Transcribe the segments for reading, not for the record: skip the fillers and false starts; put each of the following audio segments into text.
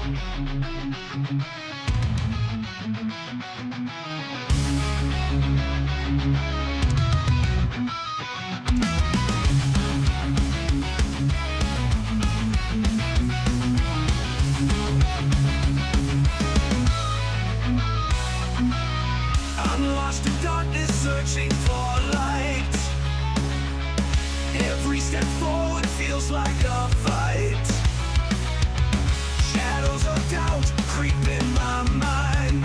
I'm lost in darkness, searching for light. Every step forward feels like a fight. Shadows of doubt creep in my mind,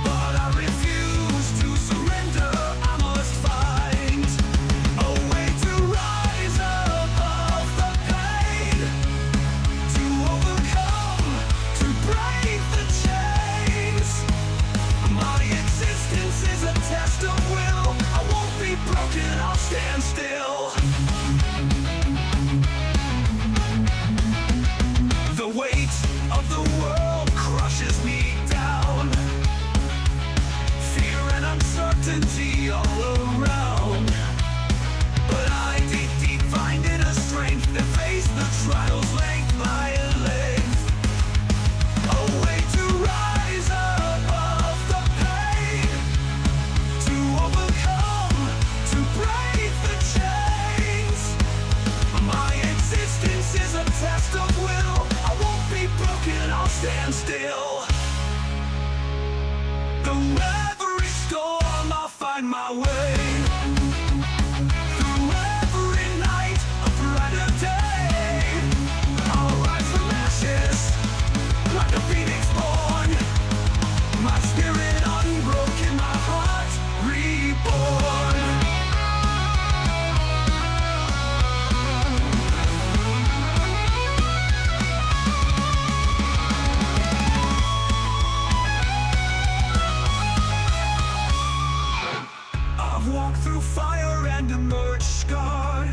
but I refuse to surrender. I must find a way to rise above the pain, to overcome, to break the chains. My existence is a test of will. I won't be broken, I'll stand still. The weight of the world crushes me down. Fear and uncertainty all around. But I deep find inner strength to face the trials length by length. A way to rise above the pain, to overcome, to break the chains. My existence is a test of will. I won't be broken, I'll stand still. Through every storm, I'll find my way. Through every night, a brighter day. I'll rise from ashes, like a phoenix born. My spirit unbroken, my heart reborn. I've walked through fire and emerged scarred,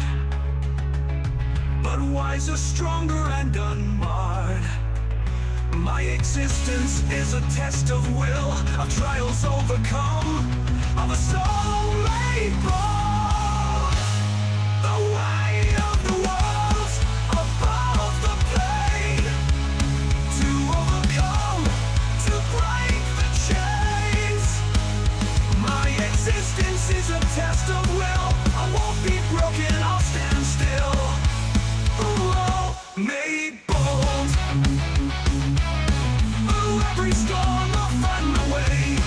but wiser, stronger, and unmarred. My existence is a test of will, of trials overcome, of a soul made bold. The way of the world, above the pain, to overcome, to break the chains. My existence is a test of will. I won't be broken, I'll stand still. Oh, made bold. Through every storm, I'll find my way.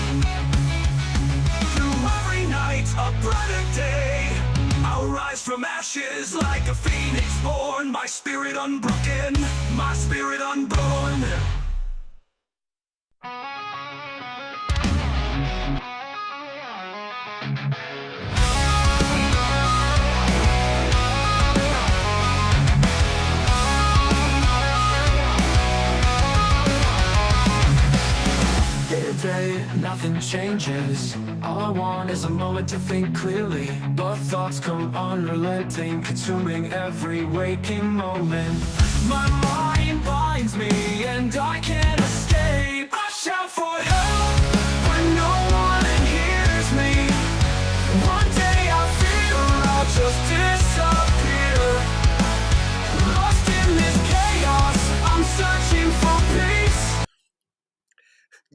Through every night, a brighter day. I'll rise from ashes like a phoenix born. My spirit unbroken, my spirit unborn. Day, nothing changes. All I want is a moment to think clearly, but thoughts come unrelenting, consuming every waking moment. My mind binds me and I can't escape. I shout for help, but no one hears me. One day I fear I'll just disappear. Lost in this chaos, I'm searching for peace.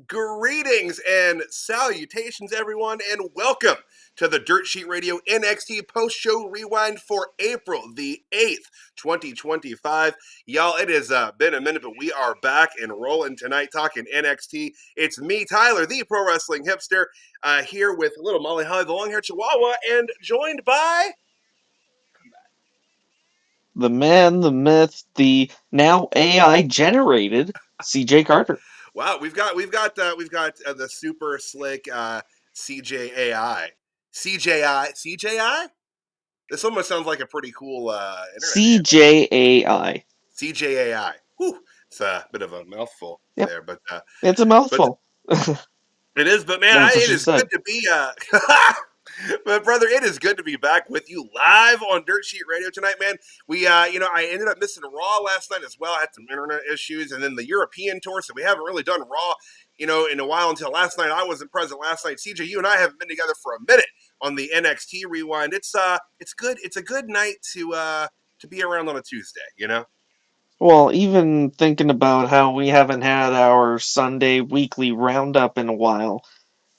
Greetings and salutations, everyone, and welcome to the Dirt Sheet Radio NXT post-show rewind for April the 8th, 2025. Y'all, it has been a minute, but we are back and rolling tonight talking NXT. It's me, Tyler, the pro wrestling hipster, here with little Molly Holly, the long-haired chihuahua, and joined by... the man, the myth, the now AI-generated CJ Carter. Wow, we've got the super slick CJAI. CJI? This almost sounds like a pretty cool internet CJAI. CJAI. Whew. It's a bit of a mouthful there, but it's a mouthful. It is, but man, it is good to be but brother, it is good to be back with you live on Dirt Sheet Radio tonight, man. We I ended up missing Raw last night as well. I had some internet issues, and then the European tour, so we haven't really done Raw, in a while until last night. I wasn't present last night. CJ, you and I haven't been together for a minute on the NXT rewind. It's good. It's a good night to be around on a Tuesday, Well, even thinking about how we haven't had our Sunday weekly roundup in a while,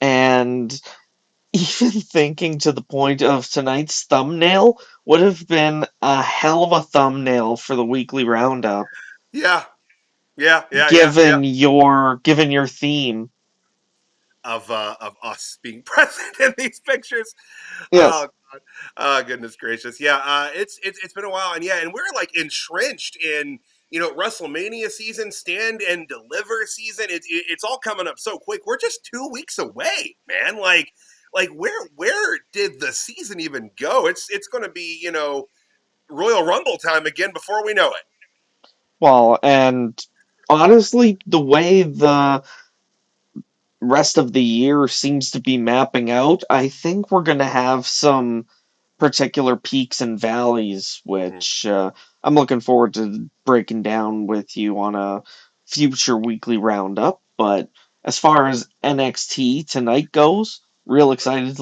and even thinking to the point of tonight's thumbnail would have been a hell of a thumbnail for the weekly roundup, Yeah, yeah. given your theme. Of us being present in these pictures. Yes. Oh God. Oh goodness gracious. Yeah, it's been a while, and yeah, and we're like entrenched in WrestleMania season, stand and deliver season. It's all coming up so quick. We're just 2 weeks away, man. Like where did the season even go? It's going to be Royal Rumble time again before we know it. Well, and honestly, the way the rest of the year seems to be mapping out, I think we're going to have some particular peaks and valleys, Mhm. which I'm looking forward to breaking down with you on a future weekly roundup. But as far as NXT tonight goes, real excited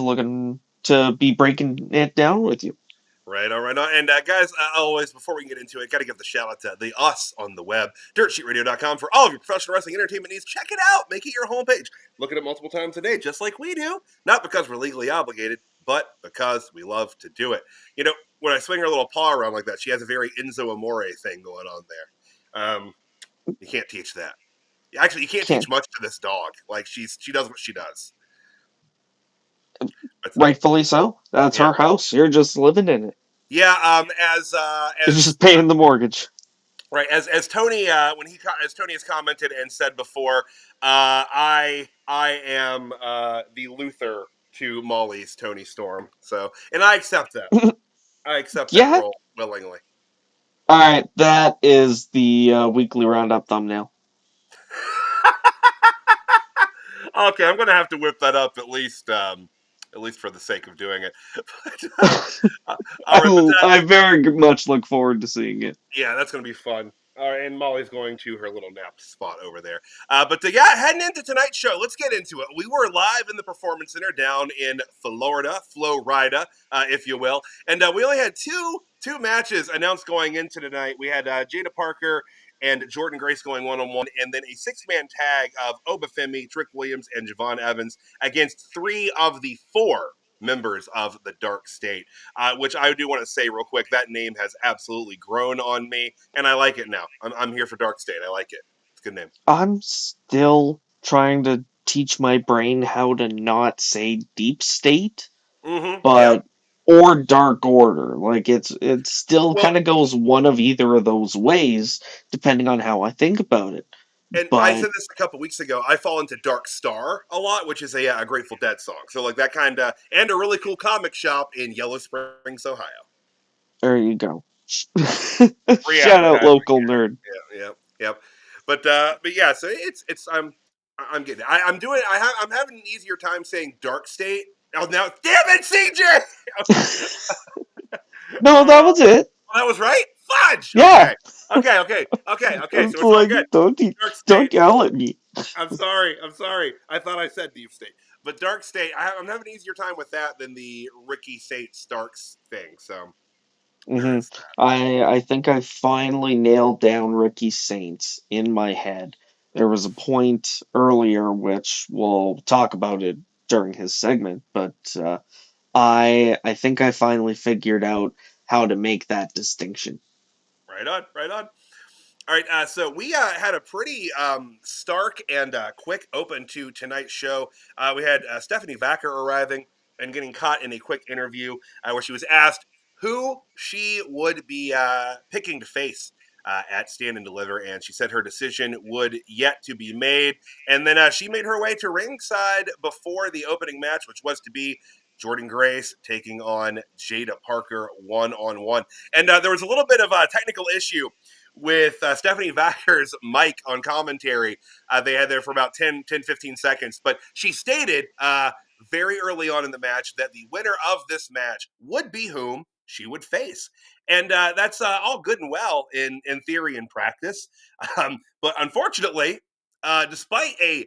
to be breaking it down with you. Right on, right on. And guys, always, before we can get into it, got to give the shout out to the us on the web, dirtsheetradio.com, for all of your professional wrestling entertainment needs. Check it out. Make it your homepage. Look at it multiple times a day, just like we do. Not because we're legally obligated, but because we love to do it. When I swing her little paw around like that, she has a very Enzo Amore thing going on there. You can't teach that. Actually, you can't teach Can't much to this dog. Like, she does what she does. But, Rightfully so. That's yeah. her house. You're just living in it. Yeah, You're just paying the mortgage. right, as Tony as Tony has commented and said before, I am the Luther to Molly's Tony Storm. So, and I accept that. I accept that Yeah. role willingly. All right, that is the weekly roundup thumbnail. Okay, I'm gonna have to whip that up at least for the sake of doing it. All right, but I very much look forward to seeing it. yeah, that's going to be fun. All right, and Molly's going to her little nap spot over there. But yeah, heading into tonight's show, let's get into it. We were live in the Performance Center down in Florida, if you will, and we only had two matches announced going into tonight. We had Jaida Parker and Jordynne Grace going one-on-one, and then a six-man tag of Femi, Trick Williams, and Javon Evans against three of the four members of the DarkState, which I do want to say real quick, that name has absolutely grown on me, and I like it now. I'm here for DarkState. I like it. It's a good name. I'm still trying to teach my brain how to not say deep state, Mm-hmm. Yeah. but or dark order. Like it still Well, kind of goes one of either of those ways, depending on how I think about it. and I But said this a couple weeks ago. I fall into Dark Star a lot, which is a Grateful Dead song. So like that kind of, and a really cool comic shop in Yellow Springs, Ohio. there you go. Free Shout out advertising. local nerd. Yep. But yeah, so it's I'm getting it. I'm having an easier time saying Dark State. Oh, now damn it, CJ. No, that was it. That was right. Fudge. Yeah. Okay. So It's it's all like good. Dark don't State. yell at me. I'm sorry. I thought I said Deep State, but Dark State. I'm having an easier time with that than the Ricky State Starks thing. So there hmm is that. I think I finally nailed down Ricky Saints in my head. There was a point earlier which we'll talk about it during his segment, but I think I finally figured out how to make that distinction. Right on. Right on. All right, so we had a pretty stark and quick open to tonight's show. We had Stephanie Vacker arriving and getting caught in a quick interview where she was asked who she would be picking to face at Stand and Deliver, and she said her decision would yet to be made. And then she made her way to ringside before the opening match, which was to be Jordynne Grace taking on Jaida Parker one-on-one. And there was a little bit of a technical issue with Stephanie Vacker's mic on commentary. They had there for about 15 seconds. But she stated very early on in the match that the winner of this match would be whom she would face. And that's all good and well in theory and practice. But unfortunately, despite a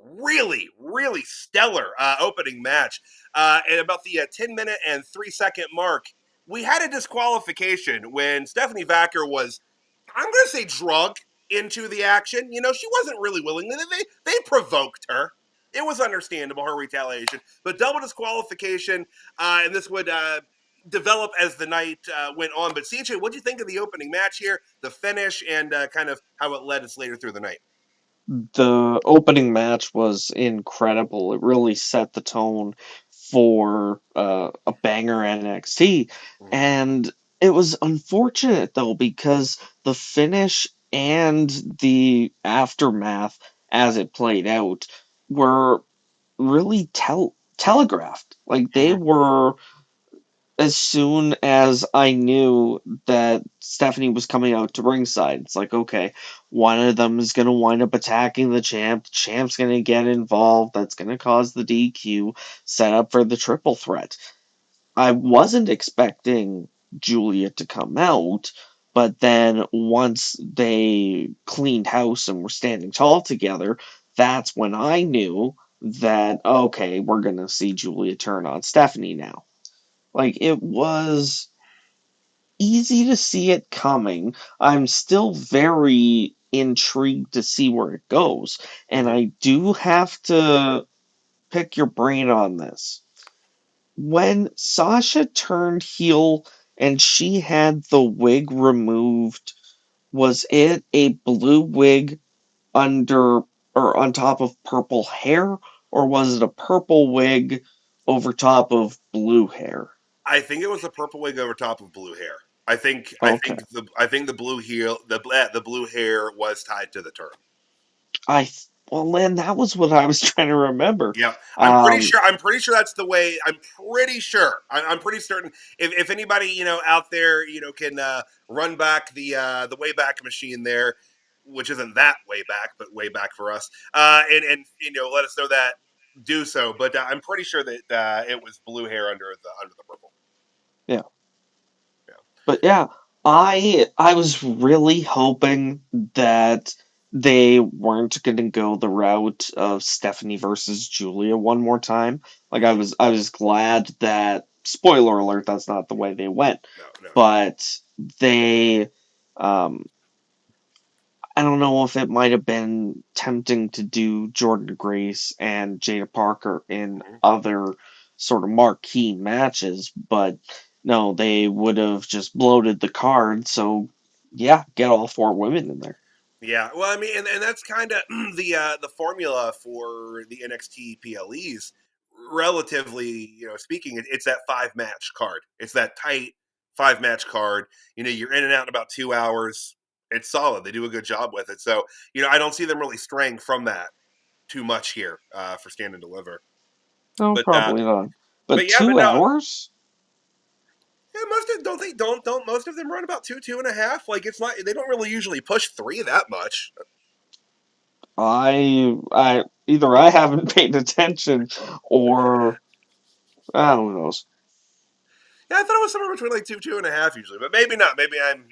really stellar opening match, at about the 10-minute and 3-second mark, we had a disqualification when Stephanie Vacker was I'm going to say drug into the action. You know, she wasn't really willing. They provoked her. It was understandable, her retaliation. But double disqualification, and this would develop as the night went on. But CJ, what do you think of the opening match here, the finish, and kind of how it led us later through the night? The opening match was incredible. It really set the tone for a banger NXT, Mm-hmm. and it was unfortunate though because the finish and the aftermath as it played out were really telegraphed. Like they Mm-hmm. were as soon as I knew that Stephanie was coming out to ringside, it's like, okay, one of them is going to wind up attacking the champ. The champ's going to get involved. That's going to cause the DQ, set up for the triple threat. I wasn't expecting Julia to come out, but then once they cleaned house and were standing tall together, that's when I knew that, okay, we're going to see Julia turn on Stephanie now. Like, it was easy to see it coming. I'm still very intrigued to see where it goes. And Mm-hmm. I do have to pick your brain on this. When Sasha turned heel and she had the wig removed, was it a blue wig under or on top of purple hair, or was it a purple wig over top of blue hair? I think it was a purple wig over top of blue hair. I think I Okay. think the I think the blue heel the blue hair was tied to the turn. Well, Lynn, that was what I was trying to remember. Yeah, I'm pretty Um, sure. I'm pretty sure that's the way. I'm pretty sure. I'm pretty certain. If anybody out there can run back the Wayback Machine there, which isn't that way back, but way back for us, and let us know that, do so. But I'm pretty sure that it was blue hair under the purple. yeah, Yeah. but yeah, I was really hoping that they weren't going to go the route of Stephanie versus Julia one more time. Like Mm-hmm. I was glad that spoiler alert, that's not the way they went, No, no, no. but they um I don't know if it might have been tempting to do Jordynne Grace and Jada Parker in Mhm. other sort of marquee matches, but no, they would have just bloated the card. So, yeah, get all four women in there. Yeah, well, I mean, and that's kind of the formula for the NXT PLEs. Relatively, speaking, it's that 5 match card. It's that tight 5 match card. You're in and out in about 2 hours. It's solid. They do a good job with it. So, I don't see them really straying from that too much here for Stand and Deliver. No, But probably not. But yeah, but two no, hours? yeah, most of don't most of them run about 2.5. Like it's not they don't really usually push 3 that much. I either I haven't paid attention or I don't know. Yeah, I thought it was somewhere between like 2.5 usually, but maybe not. Maybe I'm,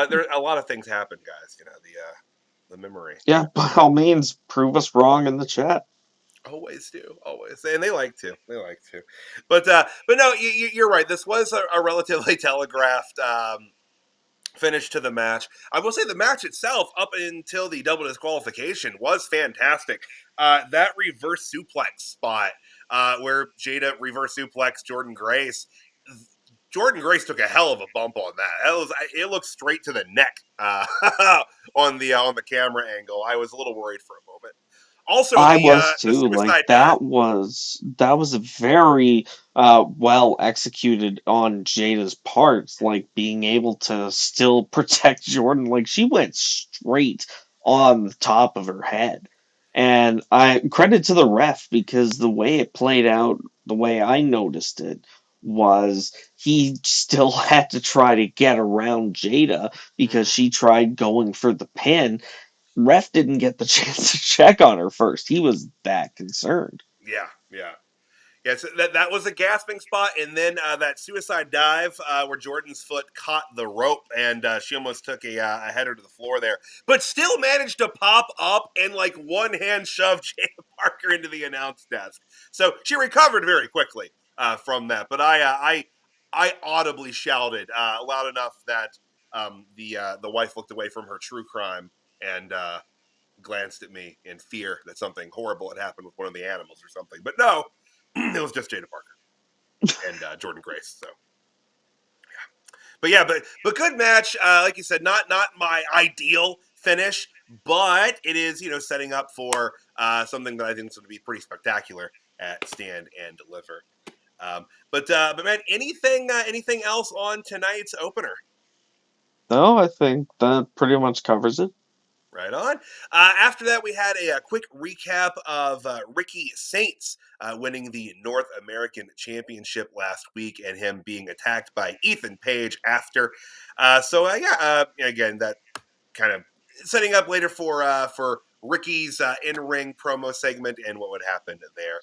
there a lot of things happen, guys. The memory Yeah, by all means, prove us wrong in the chat. always do, always, and they like to, but no, you're right. This was a relatively telegraphed finish to the match. I will say the match itself, up until the double disqualification, was fantastic. That reverse suplex spot where Jada reverse suplex Jordynne Grace. Jordynne Grace took a hell of a bump on that. It looked straight to the neck on the camera angle. I was a little worried for a moment. Also, I was the too. Like suicide dive. that was a very well executed on Jada's part. Like being able to still protect Jordan. Like she went straight on the top of her head. And I credit to the ref because the way it played out, the way I noticed it was he still had to try to get around Jada because Mhm. she tried going for the pin. Ref didn't get the chance to check on her first. He was that concerned. Yeah, yeah. Yeah, so that was a gasping spot, and then that suicide dive where Jordan's foot caught the rope, and she almost took a header to the floor there, but still managed to pop up and like one hand shove Jada Parker into the announce desk. So she recovered very quickly from that. But I audibly shouted loud enough that the wife looked away from her true crime and glanced at me in fear that something horrible had happened with one of the animals or something. But no, it was just Jaida Parker and Jordynne Grace. So, but yeah, but good match. Like you said, not my ideal finish, but it is setting up for something that I think is going to be pretty spectacular at Stand and Deliver. But man, anything else on tonight's opener? No, I think that pretty much covers it. Right on. After that, we had a quick recap of Ricky Saints winning the North American Championship last week and him being attacked by Ethan Page after. Again, that kind of setting up later for Ricky's in-ring promo segment and what would happen there.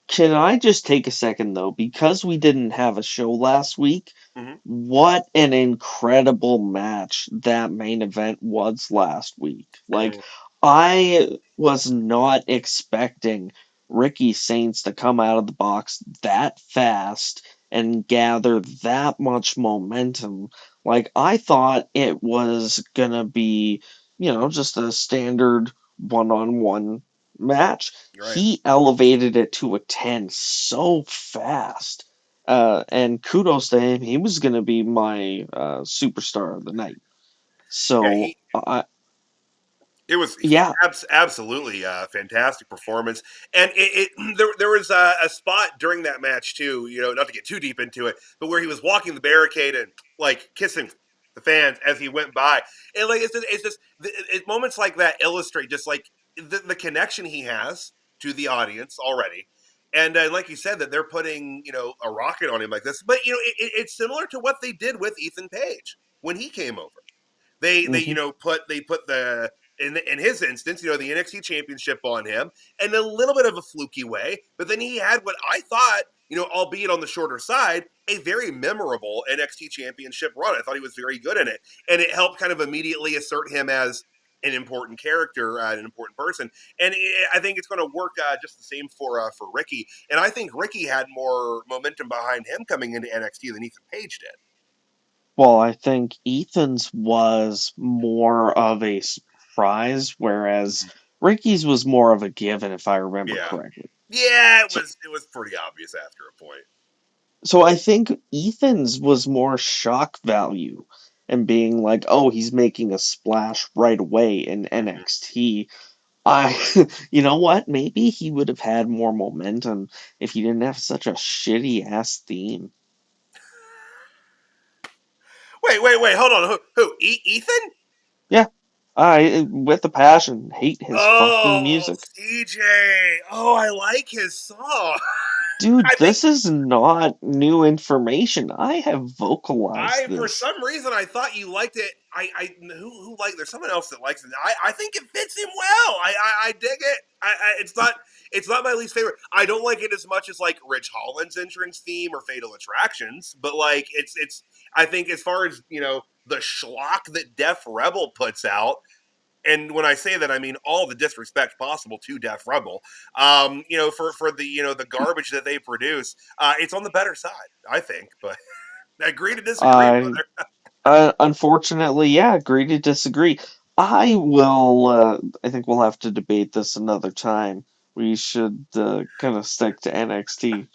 Can I just take a second though, because we didn't have a show last week? Mhm. What an incredible match that main event was last week. Like, I was not expecting Ricky Saints to come out of the box that fast and gather that much momentum. Like, I thought it was gonna be, just a standard one-on-one match. Right. He elevated it to a 10 so fast. And kudos to him. He was going to be my superstar of the night. Yeah, So, it was yeah. absolutely a fantastic performance, and there was a spot during that match too. Not to get too deep into it, but where he was walking the barricade and like kissing the fans as he went by, and like it's just moments like that illustrate just like the connection he has to the audience already, and like you said that they're putting a rocket on him like this, but it's similar to what they did with Ethan Page when he came over. They put the in his instance, the NXT championship on him in a little bit of a fluky way, but then he had what I thought, albeit on the shorter side, a very memorable NXT championship run. I thought he was very good in it, and it helped kind of immediately assert him as an important character, an important person, and I think it's going to work just the same for Ricky. And I think Ricky had more momentum behind him coming into NXT than Ethan Page did. Well, I think Ethan's was more of a surprise, whereas Ricky's was more of a given, if I remember correctly. Yeah, So, it was pretty obvious after a point. so I think Ethan's was more shock value and being like, oh, he's making a splash right away in NXT. You know what? Maybe he would have had more momentum if he didn't have such a shitty ass theme. Wait, hold on. Who? Ethan? Yeah, I, with a passion, hate his fucking Oh, music. CJ. Oh, I like his song. Dude, I think this is not new information. I have vocalized for this. some reason I thought you liked it. Who liked? There's someone else that likes it. I think it fits him well. I dig it. It's not my least favorite. I don't like it as much as like Rich Holland's entrance theme or Fatal Attractions, but like it's I think as far as the schlock that Def Rebel puts out. And when I say that, I mean all the disrespect possible to Def Rebel. For the the garbage that they produce, it's on the better side, I think. But agree to disagree, I, brother. Unfortunately, yeah, agree to disagree. I will, I think we'll have to debate this another time. We should kind of stick to NXT.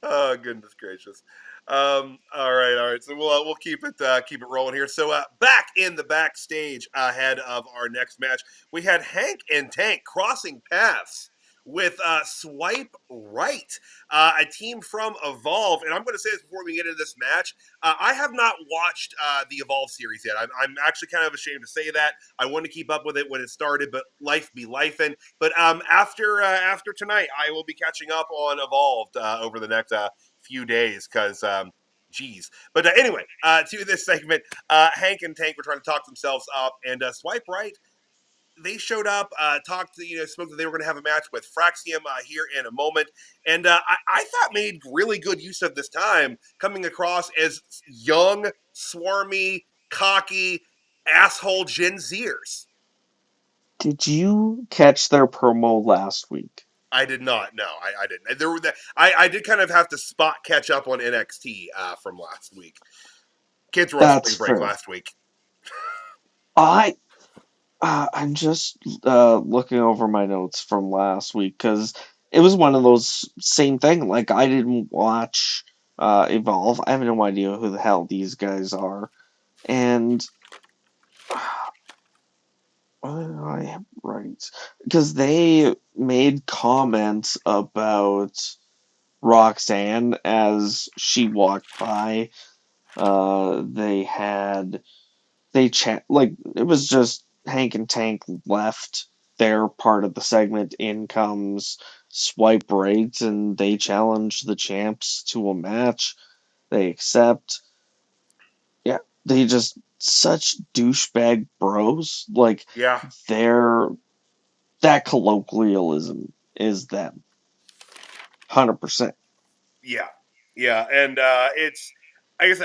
Oh goodness gracious! All right. So we'll keep it rolling here. So back in the backstage ahead of our next match, we had Hank and Tank crossing paths with Swipe Right, a team from Evolve. And I'm going to say this before we get into this match. I have not watched the Evolve series yet. I'm actually kind of ashamed to say that. I wanted to keep up with it when it started, but life be lifing. But after tonight, I will be catching up on Evolved over the next few days because geez. But anyway, to this segment, Hank and Tank were trying to talk themselves up, and Swipe Right, they showed up, talked to, spoke that they were going to have a match with Fraxium here in a moment. And I thought made really good use of this time, coming across as young, swarmy, cocky, asshole Gen Zers. Did you catch their promo last week? I did not. No, I didn't. There were I did kind of have to spot catch up on NXT from last week. Kids were on That's spring break fair. last week. I'm just looking over my notes from last week because it was one of those same thing. Like I didn't watch Evolve. I have no idea who the hell these guys are, and I am right because they made comments about Roxanne as she walked by. They had like it was just Hank and Tank left their part of the segment. In comes Swipe Right, and they challenge the champs to a match. They accept. Yeah, they just such douchebag bros. Like Yeah, they're that colloquialism is them, 100%. yeah, yeah, and it's I guess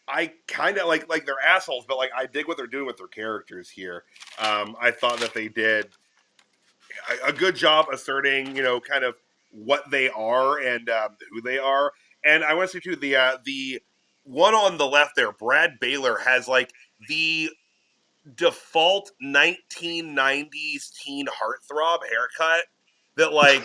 I kind of like they're assholes, but like I dig what they're doing with their characters here. I thought that they did a good job asserting, kind of what they are and who they are. And I want to say too, the one on the left there, Brad Baylor, has like the default 1990s teen heartthrob haircut that like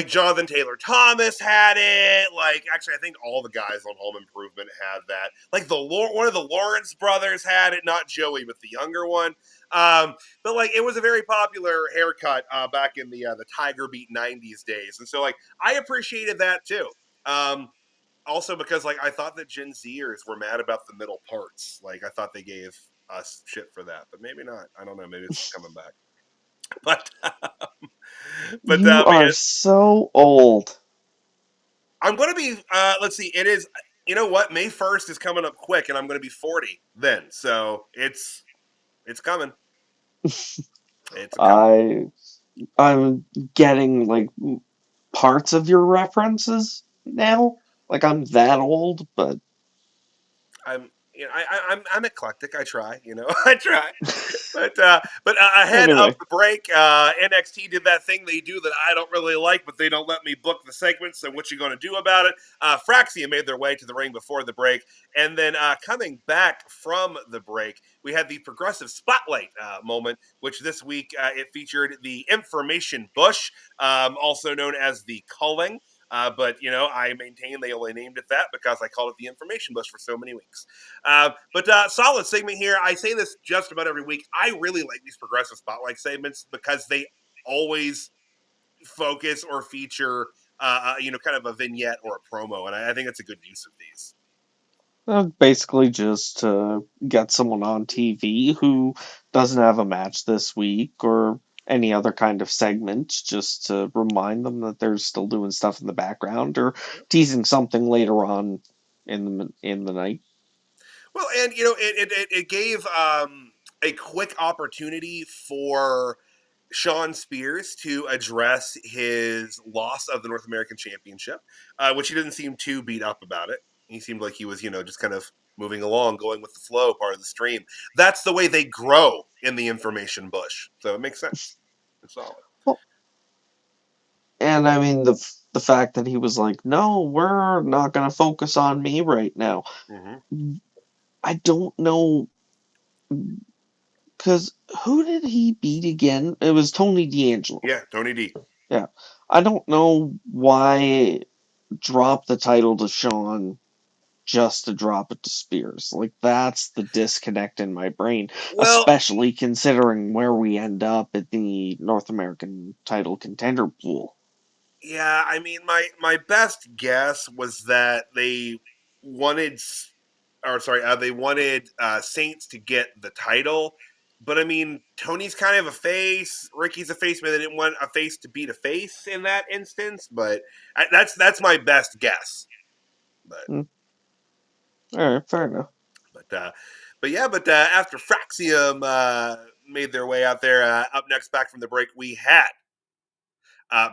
Jonathan Taylor Thomas had it. Like, actually, I think all the guys on Home Improvement had that. Like one of the Lawrence brothers had it, not Joey, but the younger one. But like, it was a very popular haircut back in the Tiger Beat '90s days, and so like, I appreciated that too. Also because like I thought that Gen Zers were mad about the middle parts. Like I thought they gave us shit for that, but maybe not. I don't know. Maybe it's coming back. But You but are yeah, so old. I'm going to be, let's see, it is, you know what? May 1st is coming up quick, and I'm going to be 40 then. So it's coming. It's coming. I I'm getting like parts of your references now. Like I'm that old, but I'm eclectic. I try, I try. But ahead of anyway. the break, NXT did that thing they do that I don't really like, but they don't let me book the segment. So what you going to do about it? Fraxia made their way to the ring before the break, and then coming back from the break, we had the progressive spotlight moment, which this week it featured the information bush, also known as the culling. But I maintain they only named it that because I called it the information bush for so many weeks. But solid segment here. I say this just about every week. I really like these progressive spotlight segments because they always focus or feature, kind of a vignette or a promo, and I think it's a good use of these. Basically, just to get someone on TV who doesn't have a match this week or any other kind of segment, just to remind them that they're still doing stuff in the background or teasing something later on in the night. Well, and it gave a quick opportunity for Shawn Spears to address his loss of the North American Championship, which he didn't seem too beat up about it. He seemed like he was, just kind of moving along, going with the flow, part of the stream. That's the way they grow in the information bush, so it makes sense. It's solid. Well, and I mean the fact that he was like, "No, we're not going to focus on me right now." Mm-hmm. I don't know because who did he beat again? It was Tony D'Angelo. Yeah, Tony D. Yeah, I don't know why drop the title to Shawn just to drop it to Spears. Like that's the disconnect in my brain, Well, especially considering where we end up at the North American title contender pool. yeah, I mean, my best guess was that wanted, they wanted Saints to get the title, but I mean, Tony's kind of a face, Ricky's a face, but they didn't want a face to beat a face in that instance. But that's my best guess. But Hmm. All right, fair enough. but uh, but after Fraxium made their way out there, up next, back from the break, we had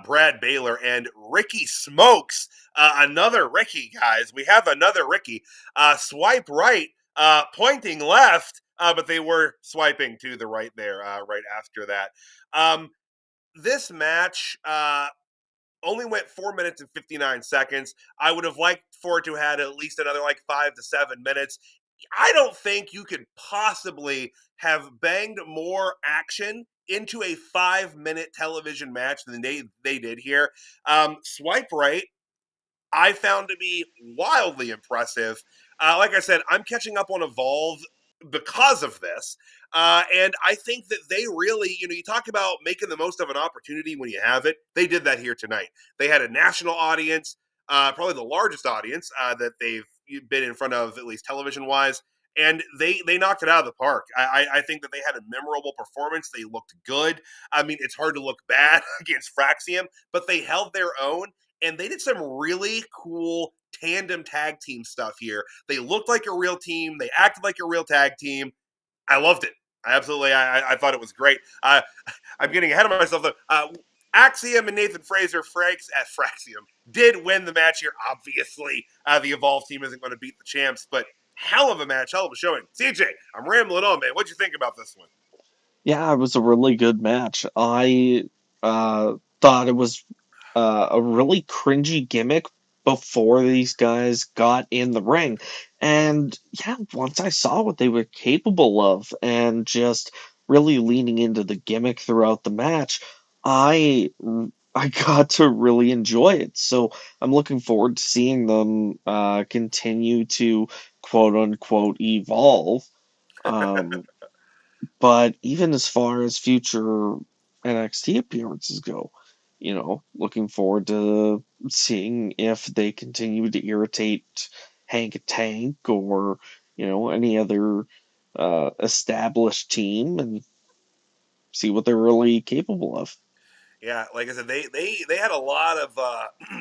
Brad Baylor and Ricky Smokes. Another Ricky, guys. We have another Ricky. Swipe right, pointing left, but they were swiping to the right there right after that. Um, this match only went 4 minutes and 59 seconds. I would have liked for it to have had at least another like 5 to 7 minutes. I don't think you could possibly have banged more action into a 5-minute television match than they did here. Swipe right, I found to be wildly impressive. Like I said, I'm catching up on Evolve because of this. And I think that they really, you talk about making the most of an opportunity when you have it. They did that here tonight. They had a national audience, probably the largest audience that they've been in front of, at least television wise. And they knocked it out of the park. I think that they had a memorable performance. They looked good. I mean, it's hard to look bad against Fraxium, but they held their own. And they did some really cool tandem tag team stuff here. They looked like a real team. They acted like a real tag team. I loved it. I thought it was great. I'm getting ahead of myself though. Axiom and Nathan Fraser, Fraxium, did win the match here. Obviously, the Evolve team isn't going to beat the champs, but hell of a match, hell of a showing. CJ, I'm rambling on, man. What'd you think about this one? Yeah, it was a really good match. I thought it was a really cringy gimmick before these guys got in the ring. And yeah, once I saw what they were capable of and just really leaning into the gimmick throughout the match, I I got to really enjoy it. So I'm looking forward to seeing them continue to quote unquote evolve. Um, but even as far as future NXT appearances go, looking forward to seeing if they continue to irritate Hank Tank or, any other established team and see what they're really capable of. Yeah, like I said, they had a lot of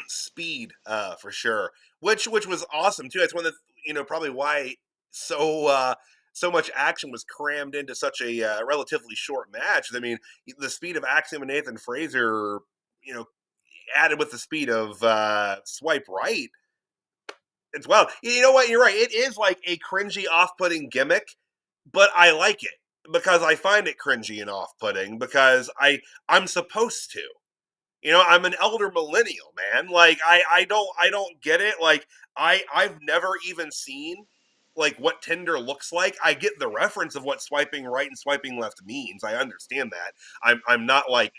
speed for sure, which was awesome too. That's one of the, probably why so so much action was crammed into such a relatively short match. I mean, the speed of Axiom and Nathan Fraser, you know, added with the speed of Swipe Right. It's well, you know what? You're right. It is like a cringy, off-putting gimmick, but I like it because I find it cringy and off-putting because I'm supposed to. I'm an elder millennial, man. Like I don't get it. Like I've never even seen like what Tinder looks like. I get the reference of what swiping right and swiping left means. I understand that. I'm not like,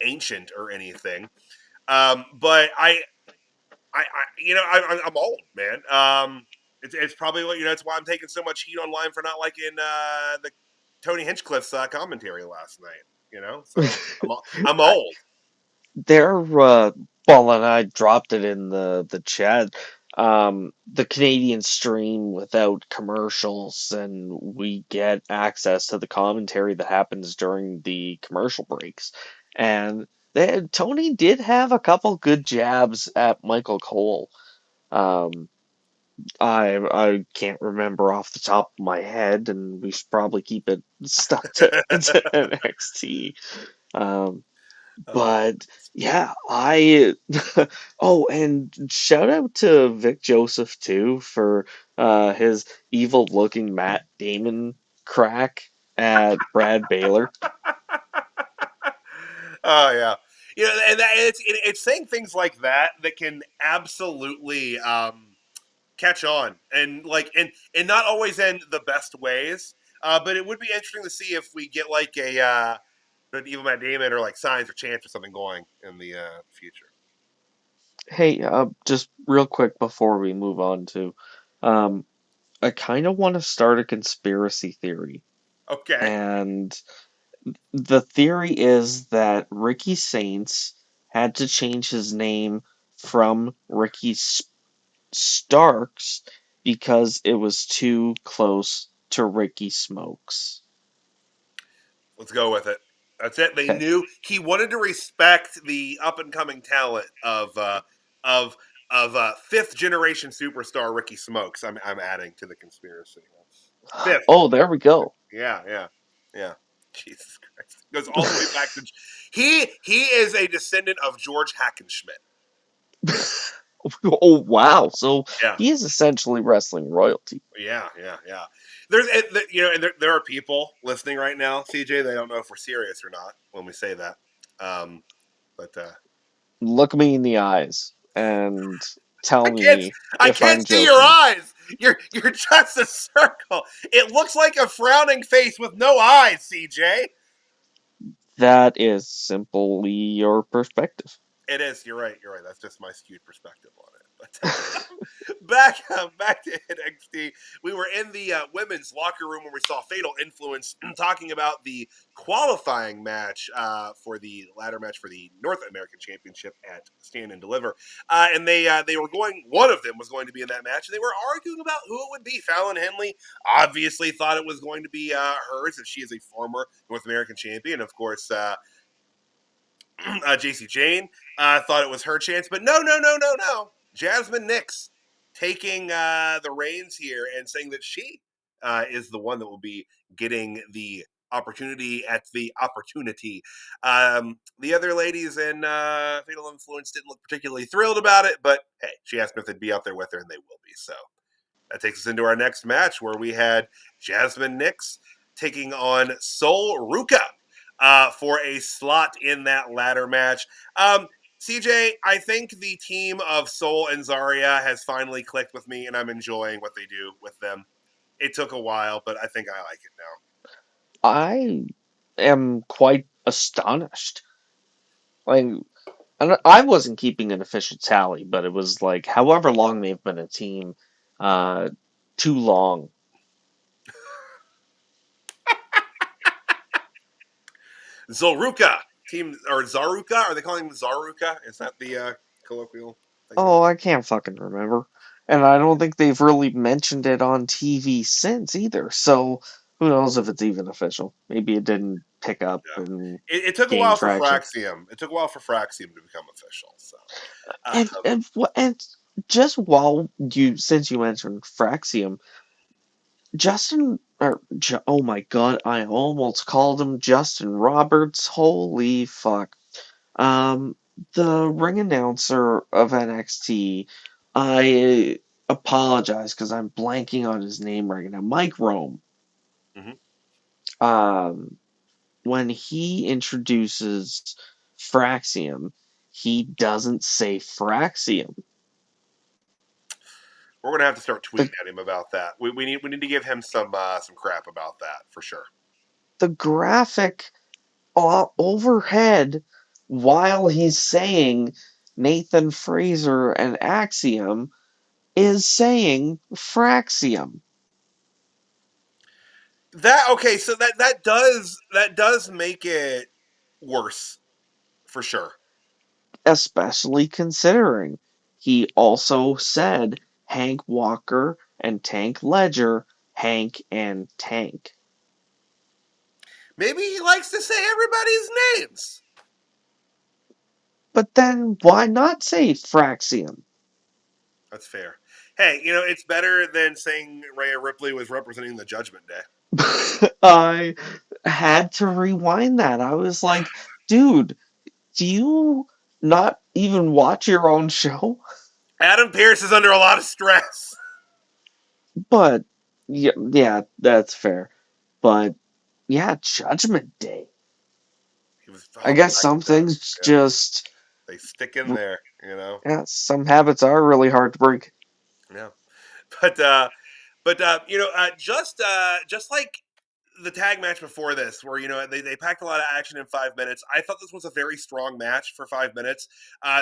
ancient or anything. But I'm old, man. It's probably what it's why I'm taking so much heat online for not liking the Tony Hinchcliffe's commentary last night. So I'm I, old. well, and I dropped it in the chat. The Canadian stream without commercials, and we get access to the commentary that happens during the commercial breaks. And Tony did have a couple good jabs at Michael Cole. Um, I can't remember off the top of my head, and we should probably keep it stuck to NXT. Um, Oh, but yeah, I oh, and shout out to Vic Joseph too for his evil looking Matt Damon crack at Brad Baylor. oh yeah. And it's saying things like that can absolutely catch on and and not always in the best ways. But it would be interesting to see if we get like a an evil Matt Damon or like signs or chance or something going in the future. Hey, just real quick before we move on to, um, I kind of want to start a conspiracy theory, Okay. and the theory is that Ricky Saints had to change his name from Ricky Starks because it was too close to Ricky Smokes. Let's go with it. That's it. They Okay. knew he wanted to respect the up and coming talent of fifth generation superstar Ricky Smokes. I'm adding to the conspiracy. Fifth. Oh, there we go. Yeah, yeah, yeah. Jesus Christ. Goes all the way back to he is a descendant of George Hackenschmidt. Oh, wow. So Yeah. he is essentially wrestling royalty. Yeah, yeah, yeah. And there are people listening right now, CJ. They don't know if we're serious or not when we say that. Um, but Look me in the eyes and I tell can't me I if can't I'm see your joking. eyes. You're just a circle. It looks like a frowning face with no eyes, CJ. That is simply your perspective. It is. You're right. You're right. That's just my skewed perspective on it. But back to NXT. We were in the women's locker room where we saw Fatal Influence talking about the qualifying match for the ladder match for the North American Championship at Stand and Deliver. And they were going. One of them was going to be in that match, and they were arguing about who it would be. Fallon Henley obviously thought it was going to be hers, if she is a former North American champion. Of course, JC Jane thought it was her chance, but no. Jasmine Nix taking the reins here and saying that she is the one that will be getting the opportunity at the opportunity. The other ladies in Fatal Influence didn't look particularly thrilled about it, but hey, she asked them if they'd be out there with her, and they will be. So that takes us into our next match where we had Jasmine Nix taking on Sol Ruka for a slot in that ladder match. CJ, I think the team of Sol and Zarya has finally clicked with me, and I'm enjoying what they do with them. It took a while, but I think I like it now. I am quite astonished. Like, I wasn't keeping an official tally, but it was like however long they've been a team, uh, too long. Zoruka team or Zaruka? Are they calling him Zaruka? Is that the colloquial thing? Oh, I can't fucking remember. And I don't think they've really mentioned it on TV since either. So who knows if it's even official? Maybe it didn't pick up Yeah. and It took a gain while for traction. Fraxium. It took a while for Fraxium to become official. So, And just while you since you mentioned Fraxium, oh my god, I almost called him Justin Roberts. Holy fuck. Um, the ring announcer of NXT, I apologize because I'm blanking on his name right now. Mike Rome. mhm. Um, when he introduces Fraxium, he doesn't say Fraxium. We're gonna have to start tweeting The at him about that. We need to give him some crap about that for sure. the graphic overhead while he's saying Nathan Fraser and Axiom is saying Fraxium. That okay, so that does make it worse for sure. Especially considering he also said Hank Walker and Tank Ledger, Hank and Tank. Maybe he likes to say everybody's names. But then why not say Fraxium? That's fair. Hey, it's better than saying Rhea Ripley was representing the Judgment Day. I had to rewind that. I was like, dude, do you not even watch your own show? Adam Pearce is under a lot of stress. But yeah, that's fair. But yeah, Judgment Day. He was I hopping guess back some and forth. things Yeah, just they stick in there. yeah, some habits are really hard to break. Yeah, but just like the tag match before this, where they packed a lot of action in 5 minutes. I thought this was a very strong match for 5 minutes.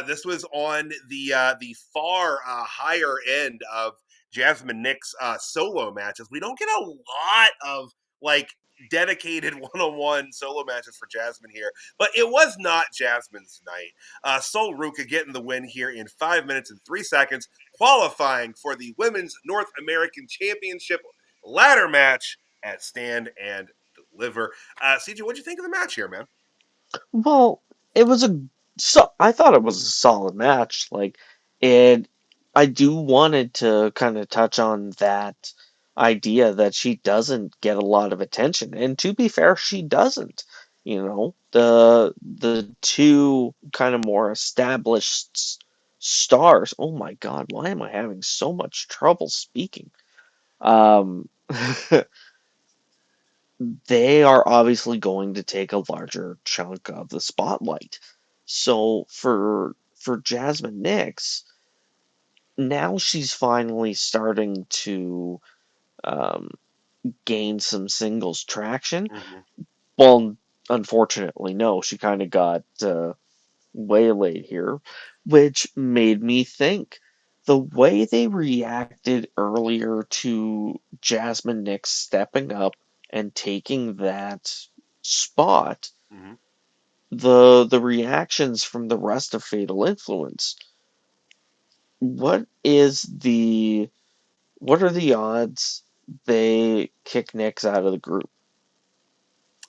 This was on the far higher end of Jasmine Nix solo matches. We don't get a lot of like dedicated one-on-one solo matches for Jasmine here, but it was not Jasmine's night. Sol Ruka getting the win here in 5 minutes and 3 seconds, qualifying for the Women's North American Championship ladder match at Stand and Deliver. CJ, what'd you think of the match here, man? Well, it was I thought it was a solid match. Like it I do wanted to kind of touch on that idea that she doesn't get a lot of attention. And to be fair, she doesn't. The two kind of more established stars. Oh my God, why am I having so much trouble speaking? Um they are obviously going to take a larger chunk of the spotlight. So for Jasmine Nix, now she's finally starting to um, gain some singles traction. Mhm. Well, unfortunately, no, she kind of got waylaid here, which made me think the way they reacted earlier to Jasmine Nix stepping up and taking that spot, Mhm. the reactions from the rest of Fatal Influence. What is the what are the odds they kick Nix out of the group?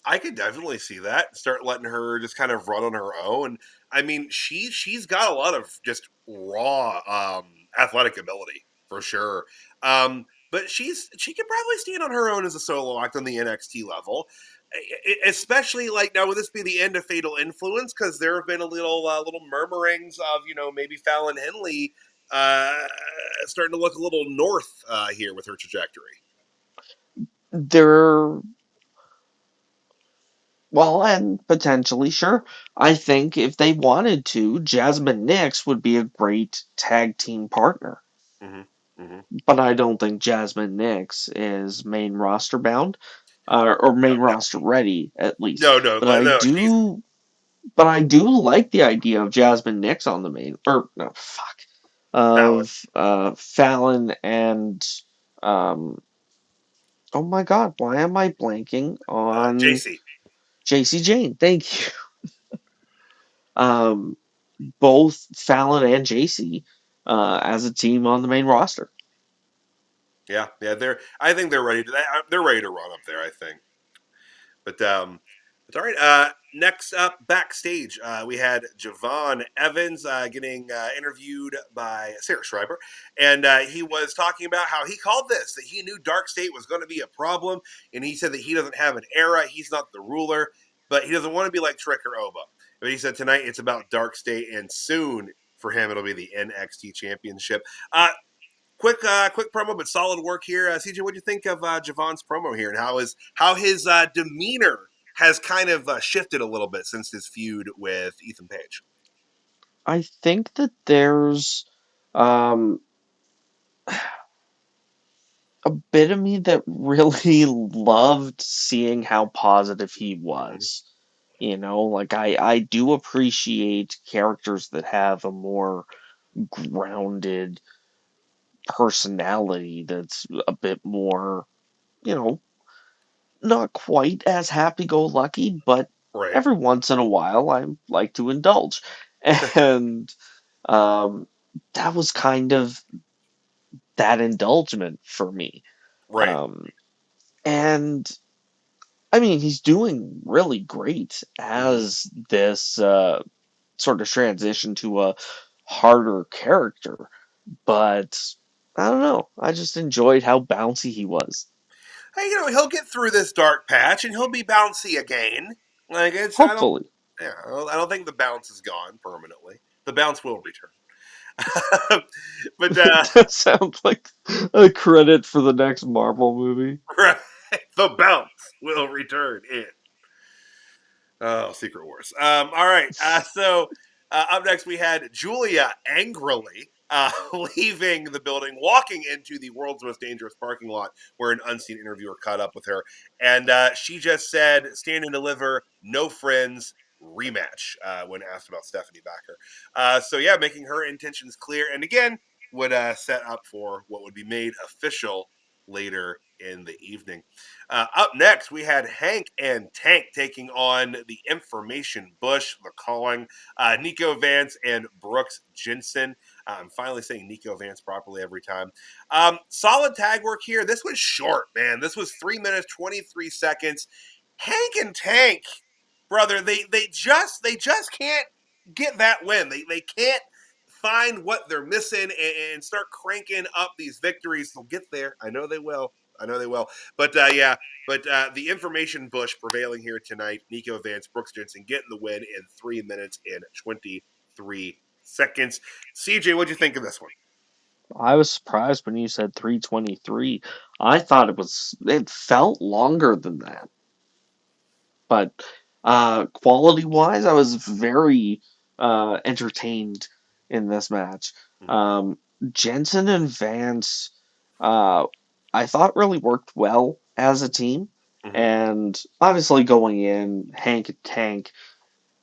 I could definitely see that. Start letting her just kind of run on her own. I mean, she's got a lot of just raw athletic ability for sure. But she could probably stand on her own as a solo act on the NXT level. Especially like now, would this be the end of Fatal Influence? Because there have been a little murmurings of maybe Fallon Henley uh, starting to look a little north here with her trajectory. They're Well, and potentially, sure. I think if they wanted to, Jasmine Nix would be a great tag team partner. Hmm. Hmm. But I don't think Jasmine Nix is main roster bound, or No, main roster ready at least. no, no, But no, I no. She's do, but I do like the idea of Jasmine Nix on the main, or no, fuck, Fallon. of Fallon and oh my God, why am I blanking on JC. JC Jane? Thank you. Um, both Fallon and JC as a team on the main roster. Yeah, yeah. I think they're ready to. They're ready to run up there. I think. But all right. Next up, backstage, we had Javon Evans getting interviewed by Sarah Schreiber, and he was talking about how he called this that he knew Dark State was going to be a problem, and he said that he doesn't have an era, he's not the ruler, but he doesn't want to be like Trick or Oba. But he said tonight it's about Dark State, and soon for him it'll be the NXT Championship. Quick promo, but solid work here. CJ, what do you think of Javon's promo here, and how his demeanor has kind of shifted a little bit since his feud with Ethan Page? I think that there's um, a bit of me that really loved seeing how positive he Mhm. was. You know, like I do appreciate characters that have a more grounded personality that's a bit more, you know, not quite as happy go lucky, but Right, every once in a while I like to indulge. And um, that was kind of that indulgement for me. right. Um, and I mean, he's doing really great Hmm. as this sort of transition to a harder character, but I don't know. I just enjoyed how bouncy he was. Hey, he'll get through this dark patch and he'll be bouncy again. Like it's, Hopefully. yeah, I don't think the bounce is gone permanently. The bounce will return. But That sounds like a credit for the next Marvel movie. right, the bounce will return in Secret Wars. All right. Up next, we had Julia angrily leaving the building, walking into the world's most dangerous parking lot where an unseen interviewer caught up with her. And she just said, stand and deliver, no friends, rematch, when asked about Stephanie Backer. Yeah, making her intentions clear. And again, would set up for what would be made official later in the evening. Up next, we had Hank and Tank taking on the Information Bush, the Calling, Nico Vance and Brooks Jensen. I'm finally saying Nico Vance properly every time. Solid tag work here. This was short, man. This was 3 minutes, 23 seconds. Hank and Tank, brother, they just can't get that win. They can't find what they're missing and start cranking up these victories. They'll get there. I know they will. I know they will. But the information bush prevailing here tonight. Nico Vance, Brooks Jensen getting the win in 3 minutes and 23 seconds. CJ, what'd you think of this one? I was surprised when you said 323. I thought it felt longer than that. But quality-wise, I was very entertained in this match. Jensen and Vance, uh, I thought really worked well as a team. Mm-hmm. And obviously going in, Hank and Tank,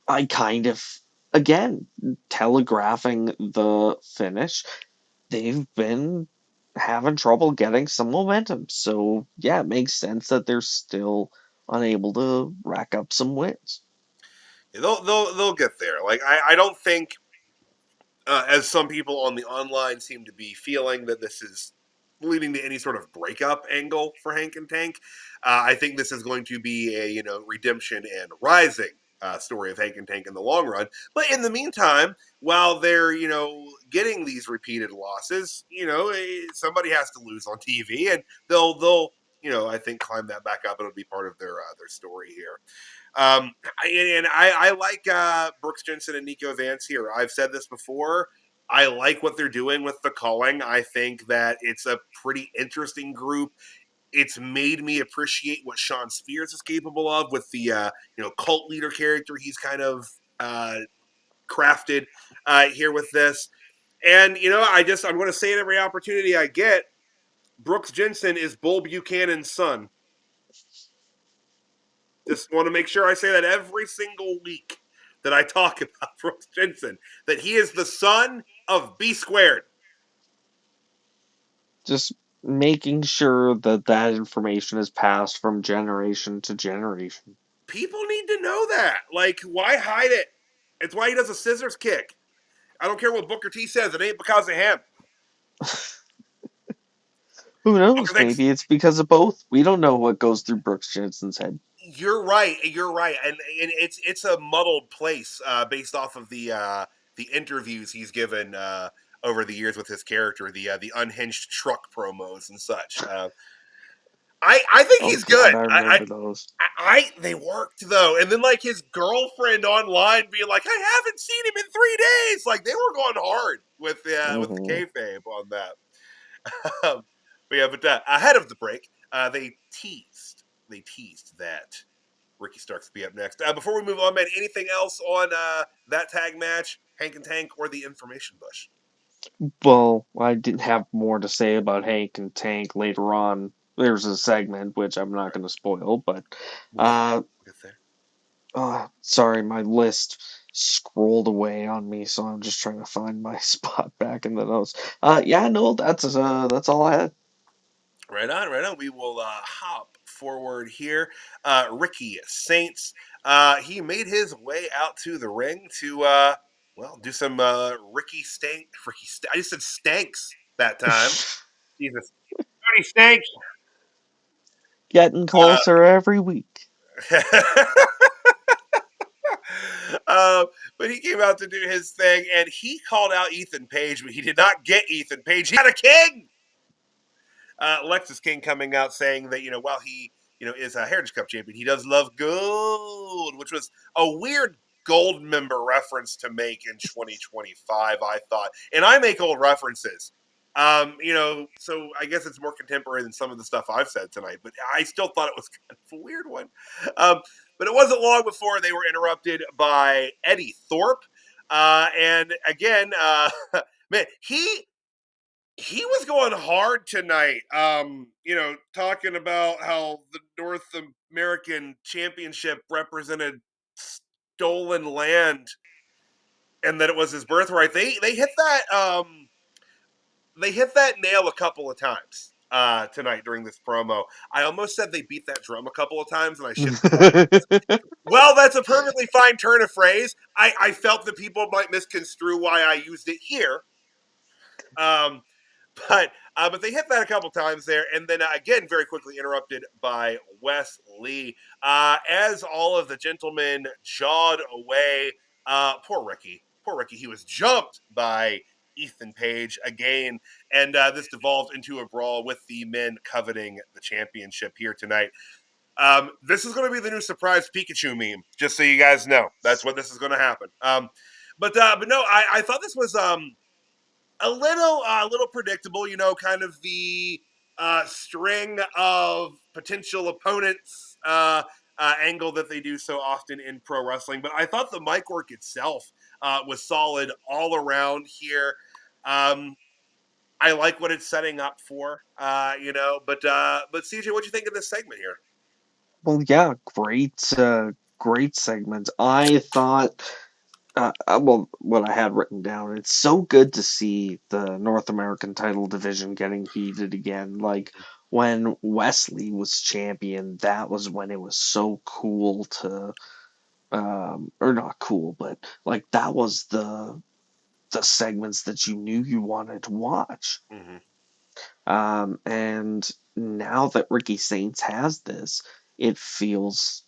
I kind of, again, telegraphing the finish. They've been having trouble getting some momentum. So, yeah, it makes sense that they're still unable to rack up some wins. They'll get there. Like I don't think, as some people on the online seem to be feeling, that this is leading to any sort of breakup angle for Hank and Tank. I think this is going to be a redemption and rising story of Hank and Tank in the long run. But in the meantime, while they're getting these repeated losses, somebody has to lose on TV, and they'll I think climb that back up. It'll be part of their story here. I like Brooks Jensen and Nico Vance here. I've said this before. I like what they're doing with the calling. I think that it's a pretty interesting group. It's made me appreciate what Shawn Spears is capable of with the cult leader character he's kind of crafted here with this. And I'm going to say it every opportunity I get. Brooks Jensen is Bull Buchanan's son. Just want to make sure I say that every single week that I talk about Brooks Jensen, that he is the son of B Squared. Just making sure that information is passed from generation to generation. People need to know that. Like, why hide it? It's why he does a scissors kick. I don't care what Booker T says. It ain't because of him. Who knows? Maybe it's because of both. We don't know what goes through Brooks Jensen's head. You're right, and it's a muddled place based off of the interviews he's given over the years with his character, the unhinged truck promos and such. I think he's good. I remember those. They worked though, and then like his girlfriend online being like, "I haven't seen him in 3 days." Like they were going hard with the kayfabe on that. But ahead of the break, they teased that Ricky Starks will be up next. Before we move on, man, anything else on that tag match, Hank and Tank, or the information bush? Well, I didn't have more to say about Hank and Tank later on. There's a segment which I'm not going to spoil, but sorry, my list scrolled away on me, so I'm just trying to find my spot back in the notes. That's all I had. Right on. We will hop forward here. Ricky Saints, he made his way out to the ring to do some Ricky Stank. I just said Stanks that time. Jesus, Tony Stanks. Getting closer every week. But he came out to do his thing, and he called out Ethan Page, but he did not get Ethan Page. He had a king. Lexus King coming out saying that while he is a Heritage Cup champion, he does love gold, which was a weird gold member reference to make in 2025. I thought, and I make old references. So I guess it's more contemporary than some of the stuff I've said tonight, but I still thought it was kind of a weird one. But it wasn't long before they were interrupted by Eddie Thorpe. And again, man, he was going hard tonight. Talking about how the North American Championship represented stolen land and that it was his birthright. They hit that nail a couple of times tonight during this promo. I almost said they beat that drum a couple of times, and I shouldn't. Well, that's a perfectly fine turn of phrase. I felt that people might misconstrue why I used it here. But they hit that a couple times there, and then again, very quickly interrupted by Wes Lee. As all of the gentlemen jawed away, poor Ricky, he was jumped by Ethan Page again, and this devolved into a brawl with the men coveting the championship here tonight. This is going to be the new surprise Pikachu meme, just so you guys know. That's what this is going to happen. But no, I thought this was a little predictable, kind of the string of potential opponents angle that they do so often in pro wrestling. But I thought the mic work itself was solid all around here. I like what it's setting up for, But CJ, what do you think of this segment here? Well, yeah, great segment. I thought, well, what I had written down, it's so good to see the North American title division getting heated again. Like when Wesley was champion, that was when it was so cool to, or not cool, but like that was the segments that you knew you wanted to watch. Mm-hmm. And now that Ricky Saints has this, it feels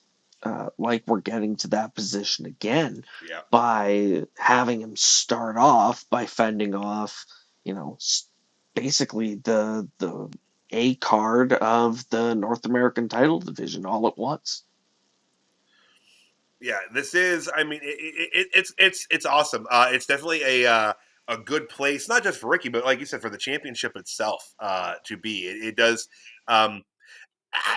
like we're getting to that position again Yeah. by having him start off by fending off, you know, basically the A card of the North American title division all at once. Yeah, this is. I mean, it's awesome. It's definitely a good place, not just for Ricky, but like you said, for the championship itself to be. It does. Um,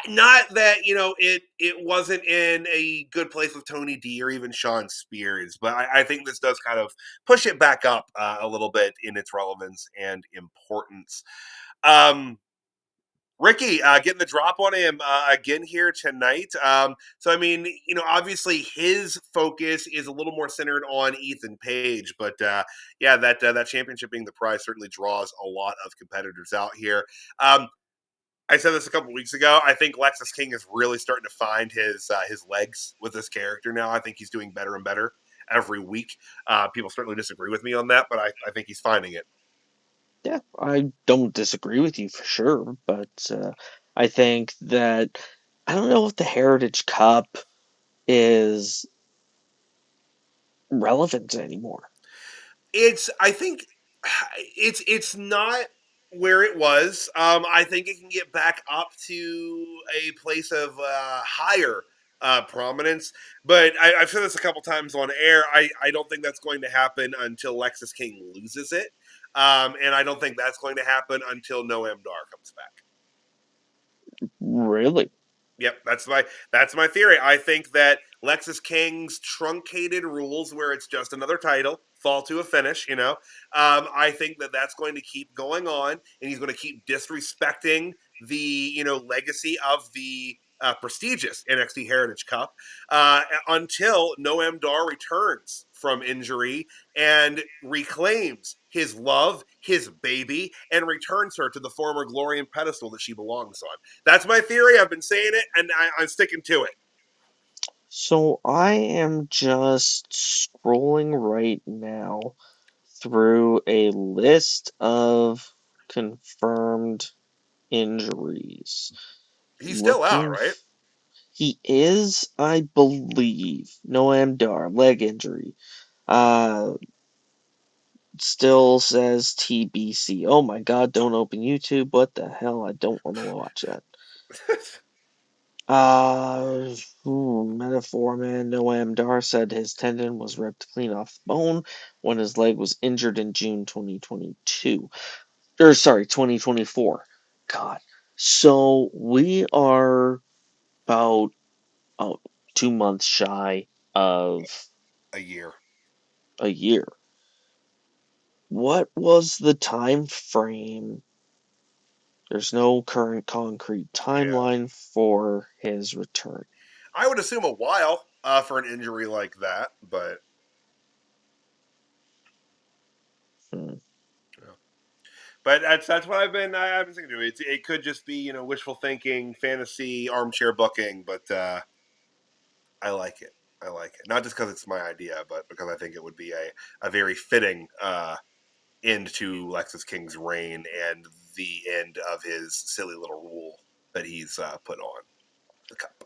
Not that it wasn't in a good place with Tony D or even Shawn Spears, but I think this does kind of push it back up a little bit in its relevance and importance. Um, Ricky getting the drop on him again here tonight. So, I mean, obviously his focus is a little more centered on Ethan Page, but yeah, that championship being the prize certainly draws a lot of competitors out here. I said this a couple weeks ago. I think Lexus King is really starting to find his legs with this character now. I think he's doing better and better every week. People certainly disagree with me on that, but I think he's finding it. Yeah, I don't disagree with you for sure, but I think that I don't know if the Heritage Cup is relevant anymore. I think it's not where it was. I think it can get back up to a place of higher prominence, but I've said this a couple times on air. I don't think that's going to happen until Lexus King loses it, and I don't think that's going to happen until Noam Dar comes back. Really? Yep, that's my theory. I think that Lexus King's truncated rules, where it's just another title, fall to a finish. I think that that's going to keep going on, and he's going to keep disrespecting the legacy of the prestigious NXT Heritage Cup until Noam Dar returns from injury and reclaims his love, his baby, and returns her to the former glory and pedestal that she belongs on. That's my theory. I've been saying it, and I'm sticking to it. So I am just scrolling right now through a list of confirmed injuries. He's still out, Looking, right? he is, I believe, Noam Dar, leg injury. Uh, still says TBC. Oh my god, don't open YouTube. What the hell? I don't want to watch that. Metaphor man Noam Dar said his tendon was ripped clean off the bone when his leg was injured in June 2022. Or sorry, 2024. God. So we are about 2 months shy of A year. a year. What was the time frame? There's no current concrete Yeah. timeline for his return. I would assume a while for an injury like that, but Hmm. yeah. But that's what I've been thinking. It could just be wishful thinking, fantasy, armchair booking, but I like it. I like it. Not just because it's my idea, but because I think it would be a very fitting end to Lexus King's reign and the end of his silly little rule that he's put on the cup.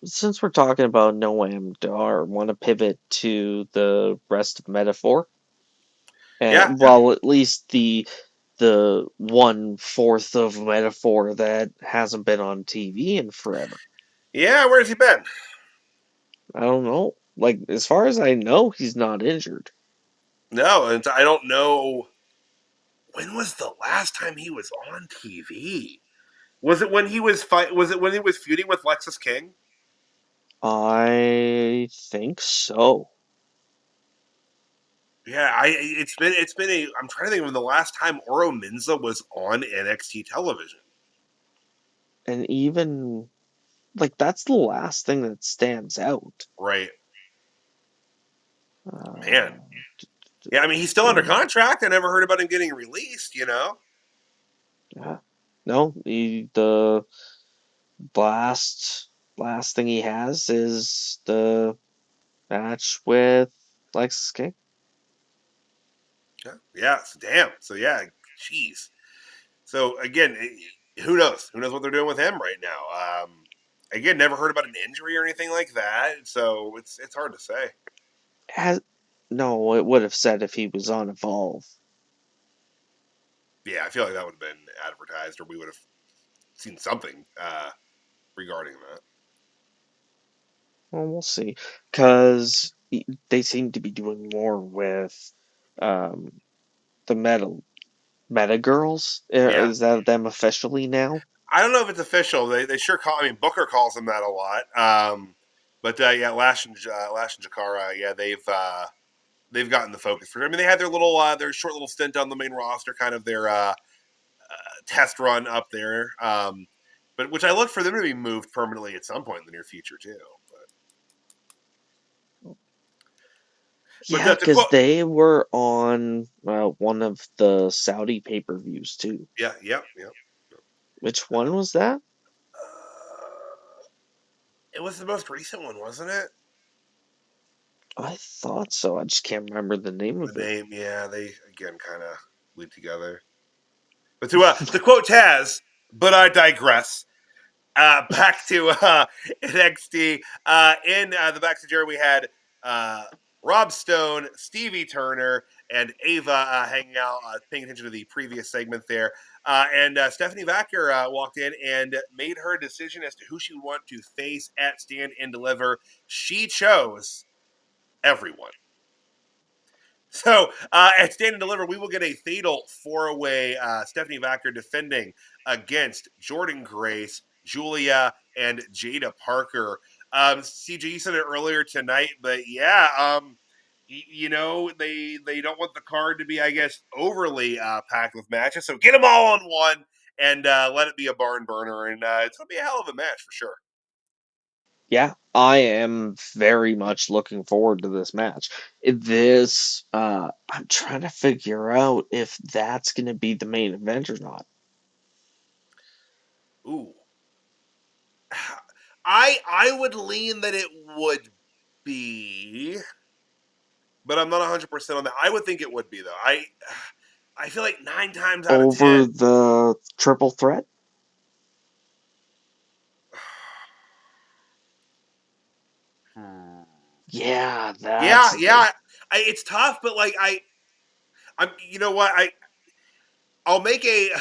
Since we're talking about Noam Dar, want to pivot to the rest of Metaphor? Yeah, And yeah, well, at least the 1/4 of Metaphor that hasn't been on TV in forever. yeah. Where's he been? I don't know. Like as far as I know, he's not injured. No, and I don't know when was the last time he was on TV. Was it when he was Was it when he was feuding with Lexus King? I think so. Yeah, it's been a. I'm trying to think of when the last time Oro Minza was on NXT television. And even, like, that's the last thing that stands out. Right, man. Uh, Yeah, I mean he's still under contract. I never heard about him getting released. yeah. No, the last thing he has is the match with Lexus King. Yeah, yeah. So, damn. So yeah, jeez. So again, who knows? Who knows what they're doing with him right now? Again, never heard about an injury or anything like that. So it's hard to say. Has no, it would have said if he was on Evolve. Yeah, I feel like that would have been advertised, or we would have seen something regarding that. Well, we'll see, because they seem to be doing more with um, the meta girls. Yeah, Is that them officially now? I don't know if it's official. They sure call. I mean, Booker calls them that a lot. But yeah, Lash and Jakara, yeah, they've gotten the focus for. I mean, they had their short little stint on the main roster, kind of their test run up there. But which I look for them to be moved permanently at some point in the near future too. Yeah, To because quote, they were on one of the Saudi pay-per-views too. yeah. Which one was that? It was the most recent one, wasn't it? I thought so. I just can't remember the name The of it. name, yeah, they again kind of lead together. But to quote Taz, but I digress. Back to NXT. In the backstage area, we had Rob Stone, Stevie Turner, and Ava hanging out, paying attention to the previous segment there. And Stephanie Vacker walked in and made her decision as to who she would want to face at Stand and Deliver. She chose everyone. So at Stand and Deliver, we will get a fatal four-way Stephanie Vacker defending against Jordynne Grace, Julia, and Jaida Parker. CJ, you said it earlier tonight, but yeah, they don't want the card to be, I guess, overly packed with matches. So get them all on one and let it be a barn burner, and it's going to be a hell of a match for sure. Yeah, I am very much looking forward to this match. I'm trying to figure out if that's going to be the main event or not. Ooh, I would lean that it would be, but I'm not 100% on that. I would think it would be though. I feel like 9 times out of Over 10. the triple threat? Hmm. Yeah, that's Yeah, the thing. yeah. It's tough, but like I'm. You know what? I'll make a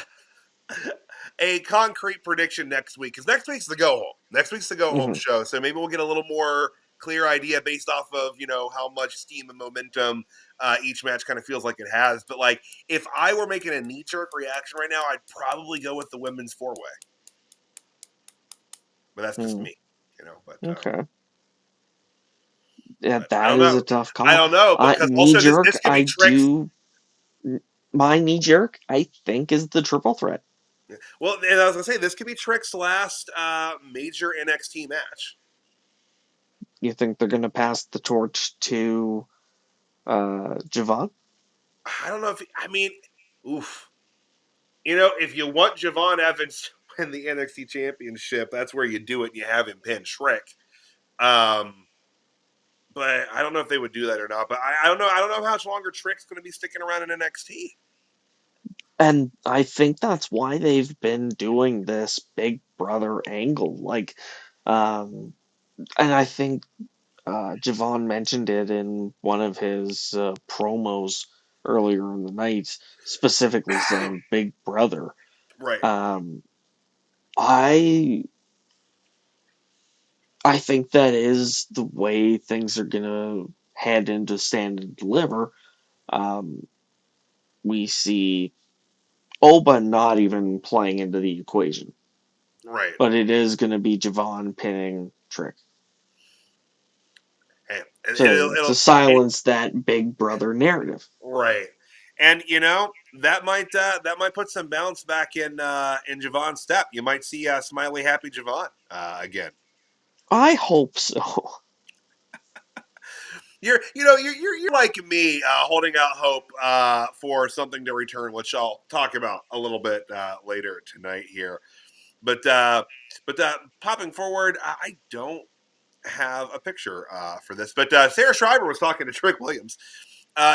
concrete prediction next week because next week's the go home. Next week's the go home Hmm. show, so maybe we'll get a little more clear idea based off of how much steam and momentum each match kind of feels like it has. But like, if I were making a knee jerk reaction right now, I'd probably go with the women's four way. But that's just Hmm. me, you know. Okay. Yeah, But I that don't is know. a tough I call. don't know because Knee also this jerk, this could be tricks. my knee jerk, I think, is the triple threat. Well, and I was gonna say this could be Trick's last major NXT match. You think they're going to pass the torch to Javon? I don't know if I mean, oof. If you want Javon Evans to win the NXT Championship, that's where you do it. And you have him pin Trick. Um, but I don't know if they would do that or not. But I don't know. I don't know how much longer Trick's going to be sticking around in NXT. And I think that's why they've been doing this Big Brother angle. And I think Javon mentioned it in one of his promos earlier in the night, specifically saying Big Brother. Right. Um, I I think that is the way things are gonna head into Stand and Deliver. Um, we see Oba not even playing into the equation, Right. but it is gonna be Javon pinning Trick. And to silence that big brother narrative. right. And that might put some bounce back in Javon's step. You might see smiley, happy Javon again. I hope so. You're like me, holding out hope for something to return, which I'll talk about a little bit later tonight here. But popping forward, I don't have a picture for this. But Sarah Schreiber was talking to Trick Williams,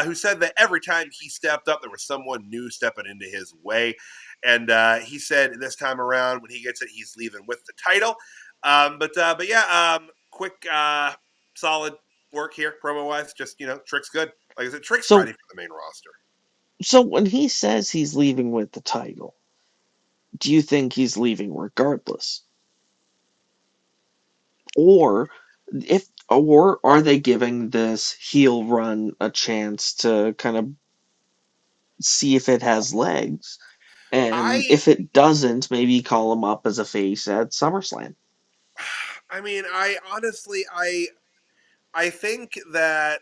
who said that every time he stepped up, there was someone new stepping into his way. And he said this time around, when he gets it, he's leaving with the title. But yeah, quick, solid work here, promo wise. Just Trick's good. Like I said, Trick's So ready for the main roster. so when he says he's leaving with the title, do you think he's leaving regardless? Or or are they giving this heel run a chance to kind of see if it has legs? And I if it doesn't, maybe call him up as a face at SummerSlam. I mean, I honestly, I think that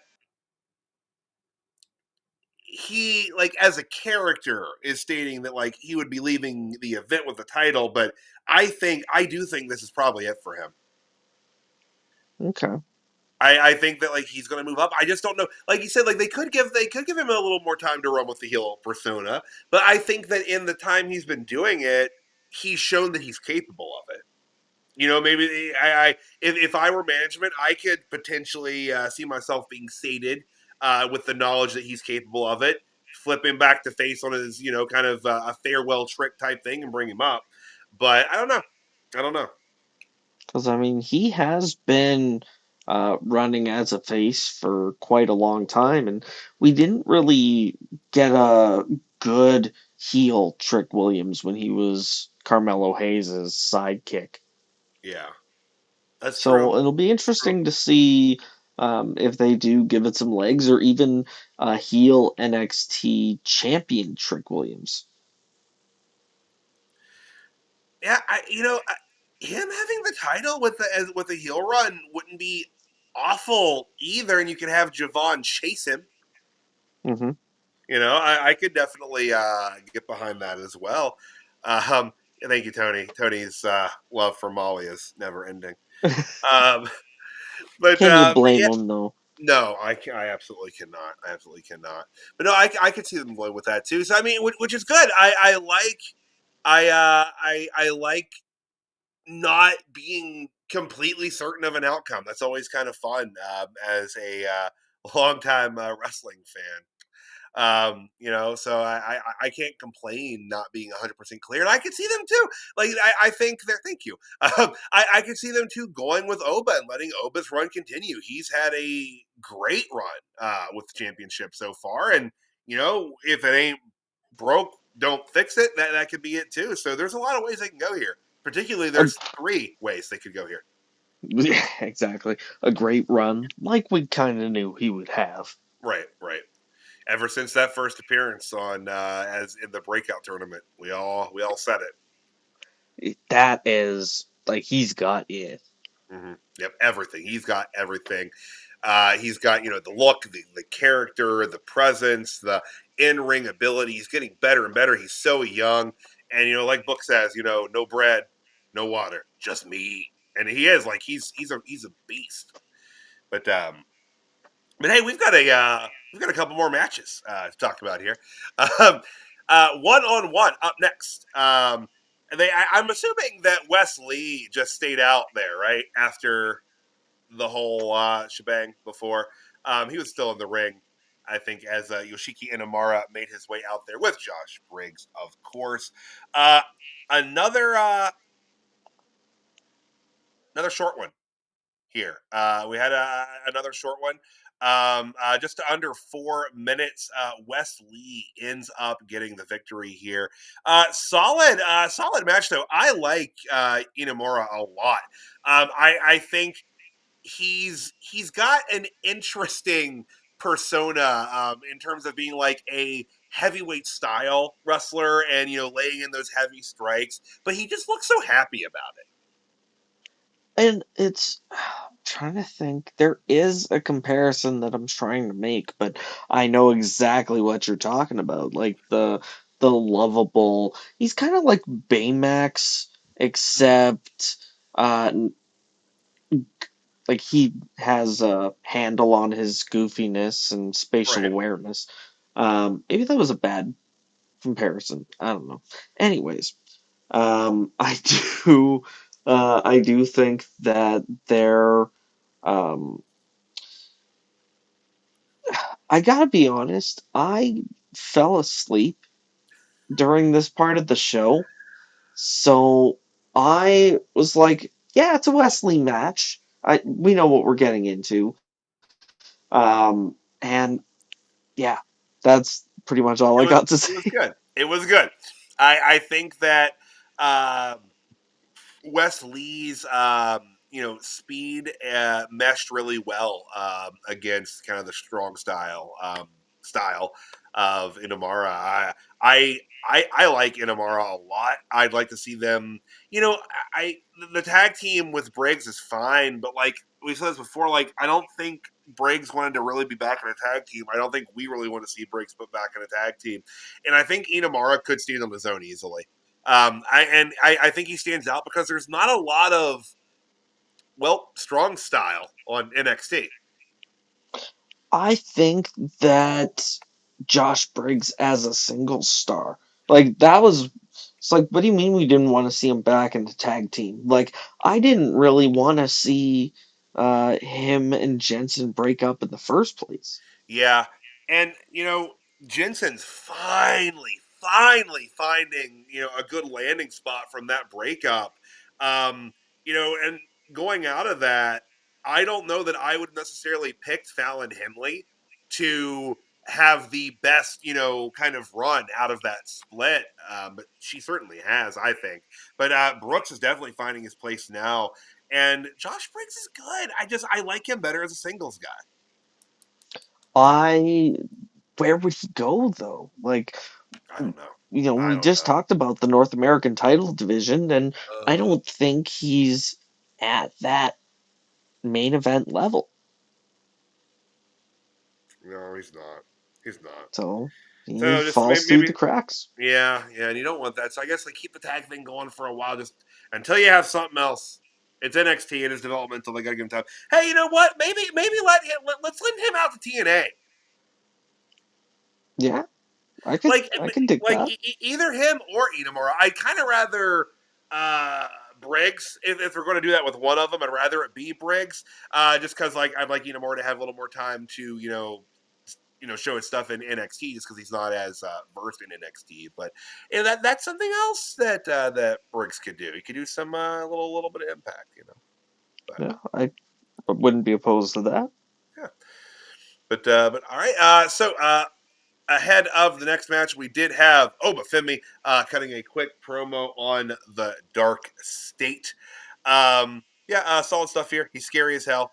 he, like, as a character, is stating that like he would be leaving the event with the title, but I do think this is probably it for him. Okay. I think that like he's going to move up. I just don't know. Like you said, like they could give him a little more time to run with the heel persona, but I think that in the time he's been doing it, he's shown that he's capable of it. Maybe if I were management, I could potentially see myself being sated with the knowledge that he's capable of it, flipping back to face on his kind of a farewell trick type thing and bring him up. But I don't know. I don't know. Because, I mean, he has been running as a face for quite a long time, and we didn't really get a good heel Trick Williams when he was Carmelo Hayes' sidekick. Yeah, that's true. So it'll be interesting to see if they do give it some legs, or even heel NXT champion Trick Williams. Yeah, him having the title with a heel run wouldn't be awful either, and you could have Javon chase him. Hmm. I could definitely get behind that as well. Thank you, Tony. Tony's love for Molly is never ending. Um, Can you but blame yeah, him though? no, I absolutely cannot. I absolutely cannot. But no, I could see them going with that too. So I mean, which is good. I like not being completely certain of an outcome. That's always kind of fun as a longtime wrestling fan. So I can't complain not being 100% clear, and I could see them too. Like I think that. Thank you. I could see them too going with Oba and letting Oba's run continue. He's had a great run with the championship so far, and if it ain't broke, don't fix it. That could be it too. So there's a lot of ways they can go here. Particularly, A, there's 3 ways they could go here. yeah, exactly. A great run, like we kind of knew he would have. Right, right. Ever since that first appearance on as in the breakout tournament, we all said it. That is like he's got it. Mm-hmm. Yep, everything. He's got everything. He's got the look, the character, the presence, the in-ring ability. He's getting better and better. He's so young, and like Book says, no bread, no water, just meat. And he is like he's a beast. But hey, we've got a couple more matches to talk about here. One-on-one up next. I'm assuming that Wes Lee just stayed out there, right, after the whole shebang before. He was still in the ring, I think, as Yoshiki Inamura made his way out there with Josh Briggs, of course. Another short one here. We had another short one. Just under 4 minutes. Wes Lee ends up getting the victory here. Solid match though. I like Inamura a lot. I think he's got an interesting persona in terms of being like a heavyweight style wrestler and laying in those heavy strikes, but he just looks so happy about it. And it's trying to think. There is a comparison that I'm trying to make, but I know exactly what you're talking about. Like the lovable. He's kind of like Baymax, except like he has a handle on his goofiness and spatial Right. awareness. Maybe that was a bad comparison. I don't know. Anyways, I do, I do think that they're. Um, I gotta be honest. I fell asleep during this part of the show, so I was like, "Yeah, it's a Wesley match. We know what we're getting into." And yeah, that's pretty much all It I was got to it was say. good. It was good. I think that um, Wes Lee's speed meshed really well against kind of the strong style of Inamara. I like Inamara a lot. I'd like to see them. I the tag team with Briggs is fine, but like we said this before, like I don't think Briggs wanted to really be back in a tag team. I don't think we really want to see Briggs put back in a tag team, and I think Inamara could stand on his own easily. I think he stands out because there's not a lot of strong style on NXT. I think that Josh Briggs as a single star, like that was. It's like, what do you mean we didn't want to see him back in the tag team? Like, I didn't really want to see him and Jensen break up in the first place. Yeah, and Jensen's finally finding a good landing spot from that breakup. And going out of that, I don't know that I would necessarily pick Fallon Henley to have the best kind of run out of that split, but she certainly has, I think. But Brooks is definitely finding his place now, and Josh Briggs is good. I like him better as a singles guy. I Where would he go though? Like, I don't know. I we don't just know. talked about the North American title division, and I Uh, don't think he's at that main event level. no, he's not. He's not. So he So just falls through maybe the cracks. yeah, and you don't want that. So I guess like keep the tag thing going for a while, just until you have something else. It's NXT and it's developmental. They got to give him time. Hey, you know what? Maybe let's lend him out to TNA. Yeah, Like I could dig like that. either him or Inamura. I'd kind of rather Briggs if we're going to do that with one of them. I'd rather it be Briggs, just because like I'd like Inamura to have a little more time to show his stuff in NXT just because he's not as versed in NXT. But that's something else that Briggs could do. He could do some little bit of impact. But Yeah, I wouldn't be opposed to that. yeah. But all right. So ahead of the next match, we did have Oba Femi cutting a quick promo on the Dark State. Yeah, solid stuff here. He's scary as hell.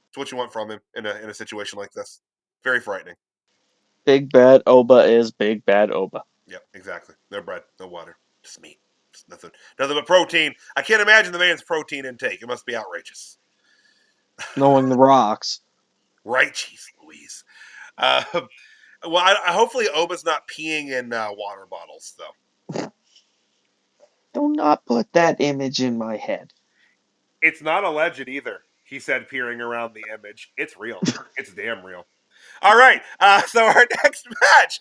It's what you want from him in a situation like this. Very frightening. Big Bad Oba is Big Bad Oba. Yep, exactly. No bread, no water, just meat. Just nothing but protein. I can't imagine the man's protein intake. It must be outrageous. Knowing the rocks. Right, jeez Louise. Uh, well, hopefully Oba's not peeing in water bottles, though. Do not put that image in my head. It's not alleged either, he said, peering around the image. It's real. It's damn real. All right. So our next match,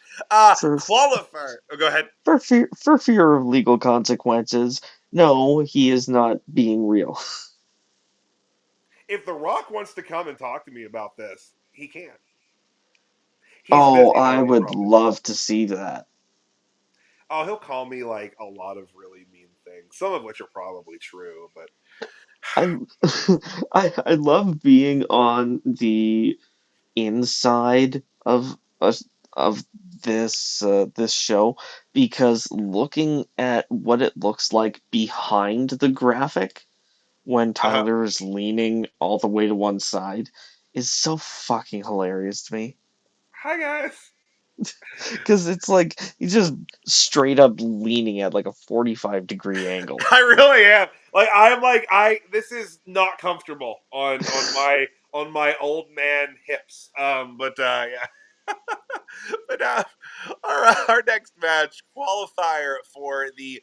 For qualifier. Oh, go ahead. for fear of legal consequences, no, he is not being real. If The Rock wants to come and talk to me about this, he can. He's Oh, busy I though. He would probably won't. love to see that. Oh, he'll call me like a lot of really mean things, some of which are probably true. But I I love being on the inside of this show because looking at what it looks like behind the graphic when Tyler is leaning all the way to one side is so fucking hilarious to me. hi guys. Because it's like he's just straight up leaning at like a 45-degree angle. I really am. This is not comfortable on my old man hips. Yeah. But our next match qualifier for the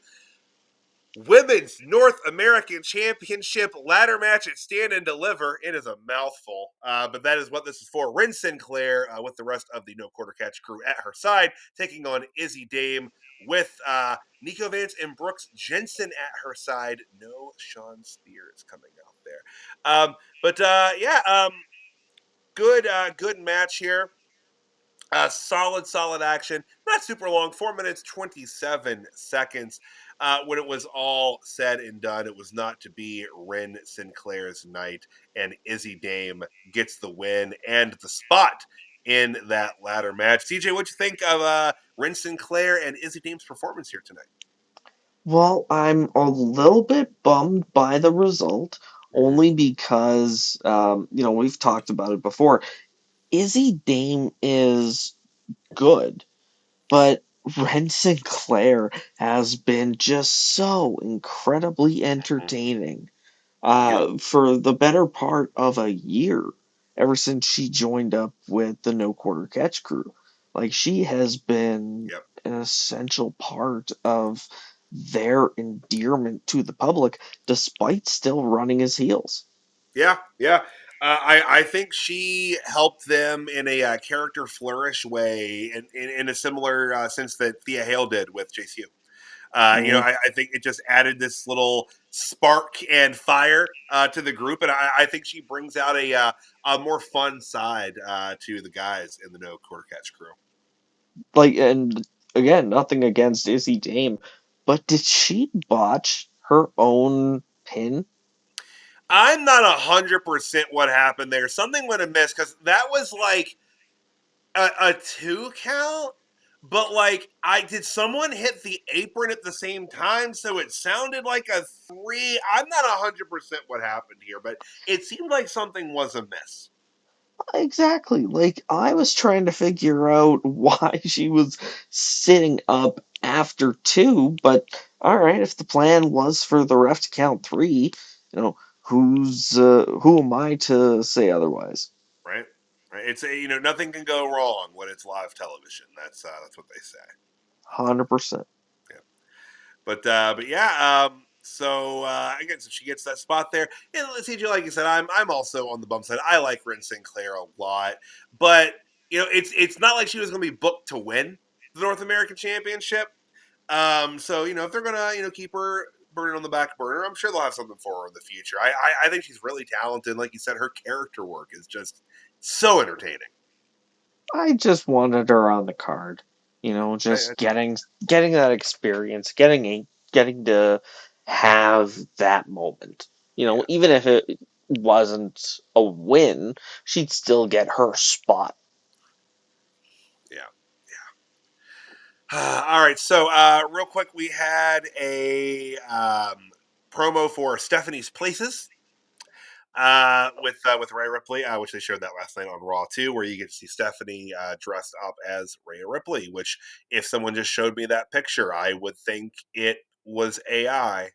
Women's North American Championship ladder match at Stand and Deliver. It is a mouthful, but that is what this is for. Ren Sinclair with the rest of the No Quarter Catch crew at her side, taking on Izzy Dame with Nico Vance and Brooks Jensen at her side. No Shawn Spears coming out there. Good match here. Solid action. Not super long. 4 minutes, 27 seconds. When it was all said and done, it was not to be. Ren Sinclair's night, and Izzy Dame gets the win and the spot in that ladder match. CJ, what'd you think of Ren Sinclair and Izzy Dame's performance here tonight? Well, I'm a little bit bummed by the result, only because, we've talked about it before. Izzy Dame is good, but Ren Sinclair has been just so incredibly entertaining Yep. for the better part of a year, ever since she joined up with the No Quarter Catch crew. Like, she has been Yep. an essential part of their endearment to the public, despite still running his heels. Yeah. I think she helped them in a character flourish way, in a similar sense that Thea Hale did with JCU. Mhm. I think it just added this little spark and fire to the group, and I think she brings out a more fun side to the guys in the No Quarter Catch crew. Like, and again, nothing against Izzy Dame, but did she botch her own pin? I'm not 100% what happened there. Something went amiss because that was like a 2 count, but like I did someone hit the apron at the same time, so it sounded like a 3. I'm not 100% what happened here, but it seemed like something was amiss. Exactly. Like, I was trying to figure out why she was sitting up after two, but all right, if the plan was for the ref to count three, who am I to say otherwise? Right? Right. It's nothing can go wrong when it's live television. That's what they say. 100%. Yeah. But yeah. I guess if she gets that spot there, and CJ, like you said, I'm also on the bump side. I like Ren Sinclair a lot, but it's not like she was going to be booked to win the North American Championship. So if they're gonna keep her burning on the back burner, I'm sure they'll have something for her in the future. I think she's really talented. Like you said, her character work is just so entertaining. I just wanted her on the card. I Just getting that experience, getting to have that moment. Yeah, Even if it wasn't a win, she'd still get her spot. yeah. All right, so real quick, we had a promo for Stephanie's Places with Rhea Ripley, which they showed that last night on Raw too, where you get to see Stephanie dressed up as Rhea Ripley. Which, if someone just showed me that picture, I would think it was AI.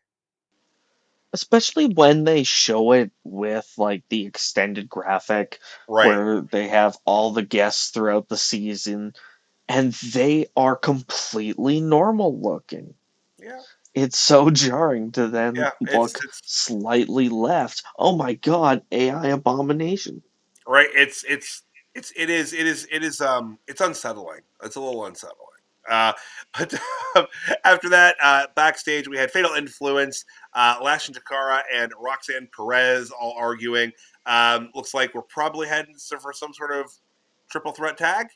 Especially when they show it with like the extended graphic Right. where they have all the guests throughout the season and they are completely normal looking. Yeah. It's so jarring to then Yeah. look It's slightly left. Oh my god, AI abomination. right. It's unsettling. It's a little unsettling. Uh, but after that, backstage we had Fatal Influence, Lash and Takara and Roxanne Perez all arguing. Looks like we're probably heading for some sort of triple threat tag.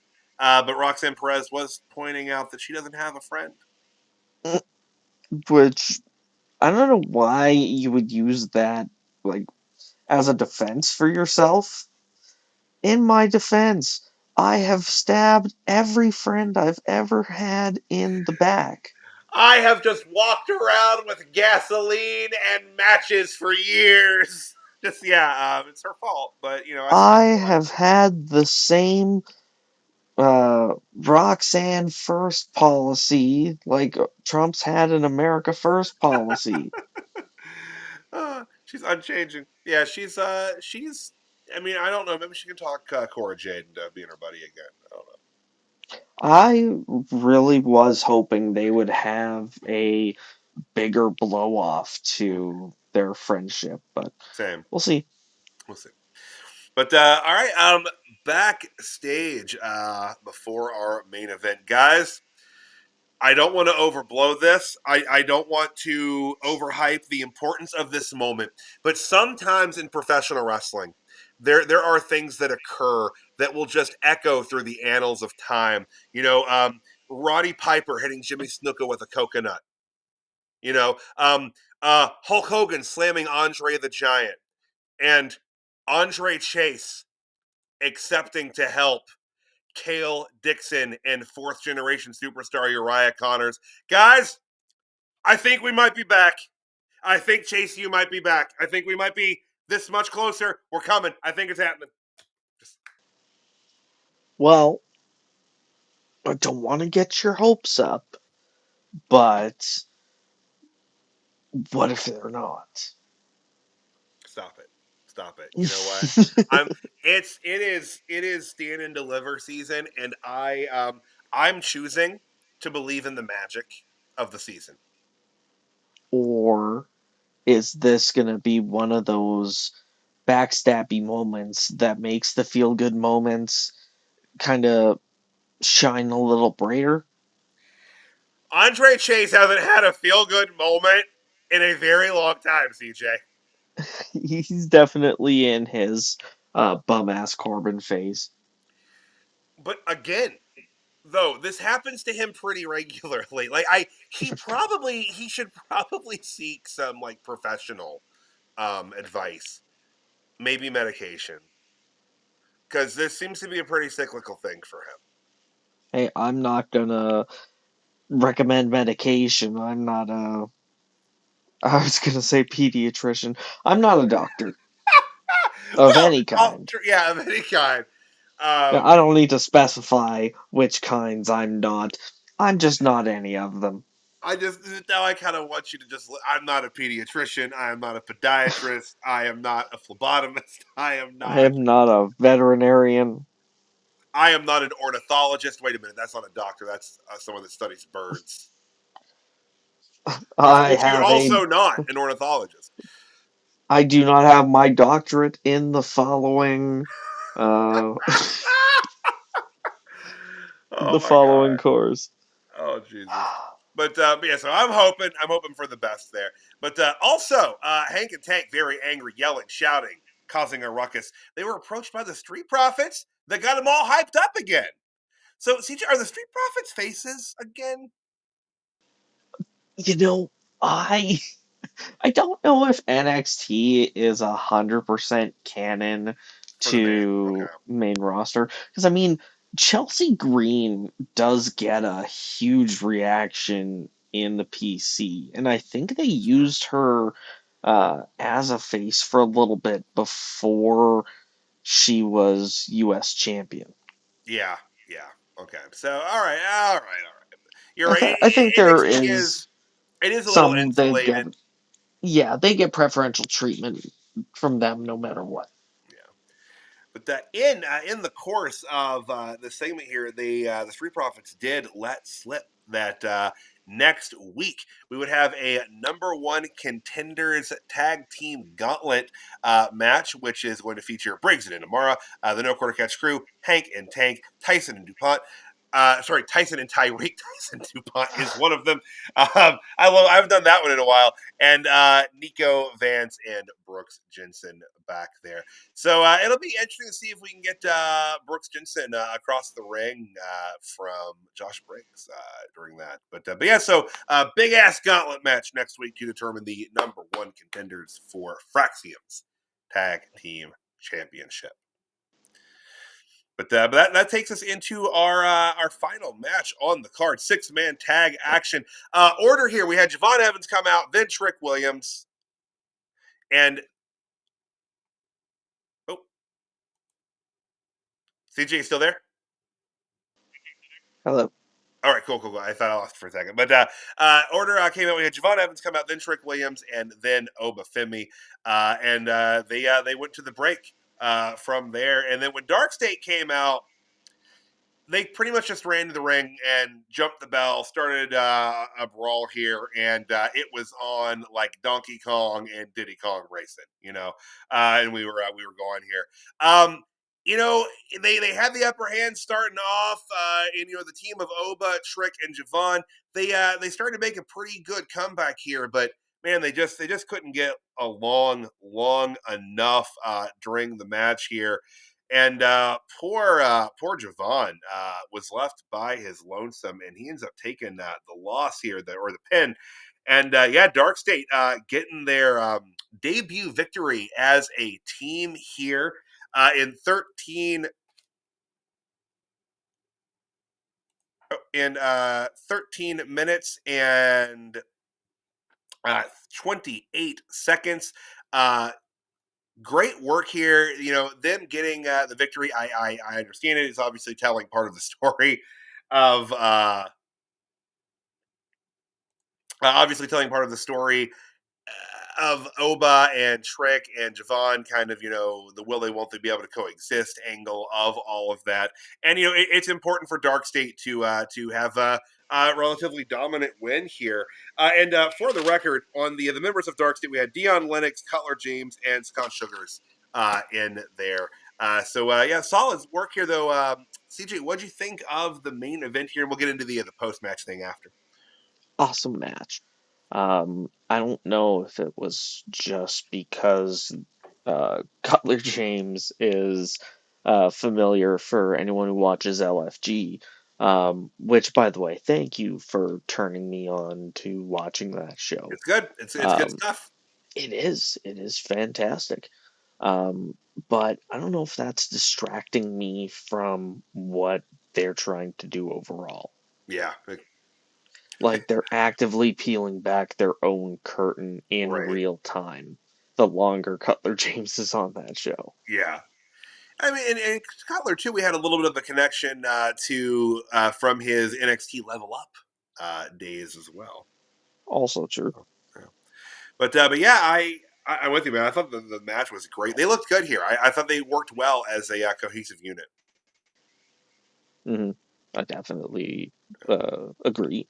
But Roxanne Perez was pointing out that she doesn't have a friend. Which I don't know why you would use that like as a defense for yourself. In my defense, I have stabbed every friend I've ever had in the back. I have just walked around with gasoline and matches for years. Just yeah, it's her fault, but I I still have had the same Roxanne first policy, like Trump's had an America first policy. She's unchanging. Yeah, she's. I mean, I don't know. Maybe she can talk Cora Jade into being her buddy again. I don't know. I really was hoping they would have a bigger blow off to their friendship, but Same. we'll see. We'll see. But all right, backstage before our main event, guys. I don't want to overblow this. I don't want to overhype the importance of this moment. But sometimes in professional wrestling, there are things that occur that will just echo through the annals of time. Roddy Piper hitting Jimmy Snuka with a coconut. Hulk Hogan slamming Andre the Giant, and Andre Chase accepting to help Kale Dixon and fourth generation superstar Uriah Conners. Guys, I think we might be back. I think, Chase, you might be back. I think we might be this much closer. We're coming. I think it's happening. Well, I don't want to get your hopes up, but what if they're not? Stop it. Stop it. You know what? It is stand and deliver season, and I'm choosing to believe in the magic of the season. Or is this going to be one of those backstabby moments that makes the feel good moments kind of shine a little brighter? Andre Chase hasn't had a feel good moment in a very long time, CJ. He's definitely in his bum ass Corbin phase. But again, though, this happens to him pretty regularly. He should probably seek some like professional advice, maybe medication, because this seems to be a pretty cyclical thing for him. Hey, I'm not gonna recommend medication. I'm not a. I was gonna say pediatrician. I'm not a doctor of Well, any kind. yeah, of any kind. Yeah, I don't need to specify which kinds I'm not. I'm just not any of them. I just now I kind of want you to just. I'm not a pediatrician. I am not a podiatrist. I am not a phlebotomist. I am I not. am not a veterinarian. I am not an ornithologist. Wait a minute, that's not a doctor. That's someone that studies birds. I Which you're have a. also not an ornithologist. I do not have my doctorate in the following. Uh, Oh the my following god. course. Oh Jesus. But yeah, so I'm hoping for the best there. But also, Hank and Tank very angry, yelling, shouting, causing a ruckus. They were approached by the Street Profits that got them all hyped up again. So, CJ, are the Street Profits faces again You know, I I don't know if NXT is 100% canon for the main? to Okay. main roster because I mean Chelsea Green does get a huge reaction in the PC, and I think they used her as a face for a little bit before she was U.S. champion. Yeah, yeah. Okay. So, all right. You're right. I think there NXT is is a little some they get. insulated. Yeah, they get preferential treatment from them no matter what. Yeah. But in the course of the segment here, the Street Profits did let slip that next week we would have a number one contenders tag team gauntlet match, which is going to feature Briggs and Inamara, the No Quarter Catch crew, Hank and Tank, Tyson and DuPont. Tyson and Tyreek. Tyson DuPont is one of them. I haven't done that one in a while. And Nico Vance and Brooks Jensen back there. So it'll be interesting to see if we can get Brooks Jensen across the ring from Josh Briggs during that. But yeah, so big ass gauntlet match next week to determine the number one contenders for Fraxium's Tag Team Championship. But that takes us into our final match on the card, 6-man tag action. Order here: we had Javon Evans come out, then Trick Williams, and oh, CJ still there? Hello. All right, cool. I thought I lost for a second, but order came out. We had Javon Evans come out, then Trick Williams, and then Oba Femi, and they went to the break from there. And then when DarkState came out, they pretty much just ran to the ring and jumped the bell, started a brawl here, and it was on like Donkey Kong and Diddy Kong racing, and we were going here. You know, they had the upper hand starting off, and the team of Oba, Trick, and Javon, they started to make a pretty good comeback here, but man, they just couldn't get along long enough during the match here. And poor Javon was left by his lonesome, and he ends up taking the loss here, or the pin. And yeah, Dark State getting their debut victory as a team here in 13 minutes and 28 seconds. Great work here. Them getting the victory. I understand it. It's obviously telling part of the story of obviously telling part of the story of Oba and Trick and Javon, kind of, the will they won't they be able to coexist angle of all of that. And it's important for Dark State to have a relatively dominant win here. And for the record, on the members of Dark State, we had Dion, Lennox, Cutler, James, and Saquon Shugars in there. Yeah, solid work here though. CJ, what'd you think of the main event here? And we'll get into the post match thing after. Awesome match. I don't know if it was just because Cutler James is familiar for anyone who watches LFG. Which, by the way, thank you for turning me on to watching that show. It's good. It's good Um, stuff. it is fantastic. Um, but I don't know if that's distracting me from what they're trying to do overall. Yeah, Like they're actively peeling back their own curtain in right. real time. The longer Cutler James is on that show. Yeah. I mean, and Cutler too. We had a little bit of a connection to from his NXT Level Up days as well. Also true. Yeah. But yeah, I'm with you, man. I thought the match was great. They looked good here. I thought they worked well as a cohesive unit. Hmm. I definitely agree.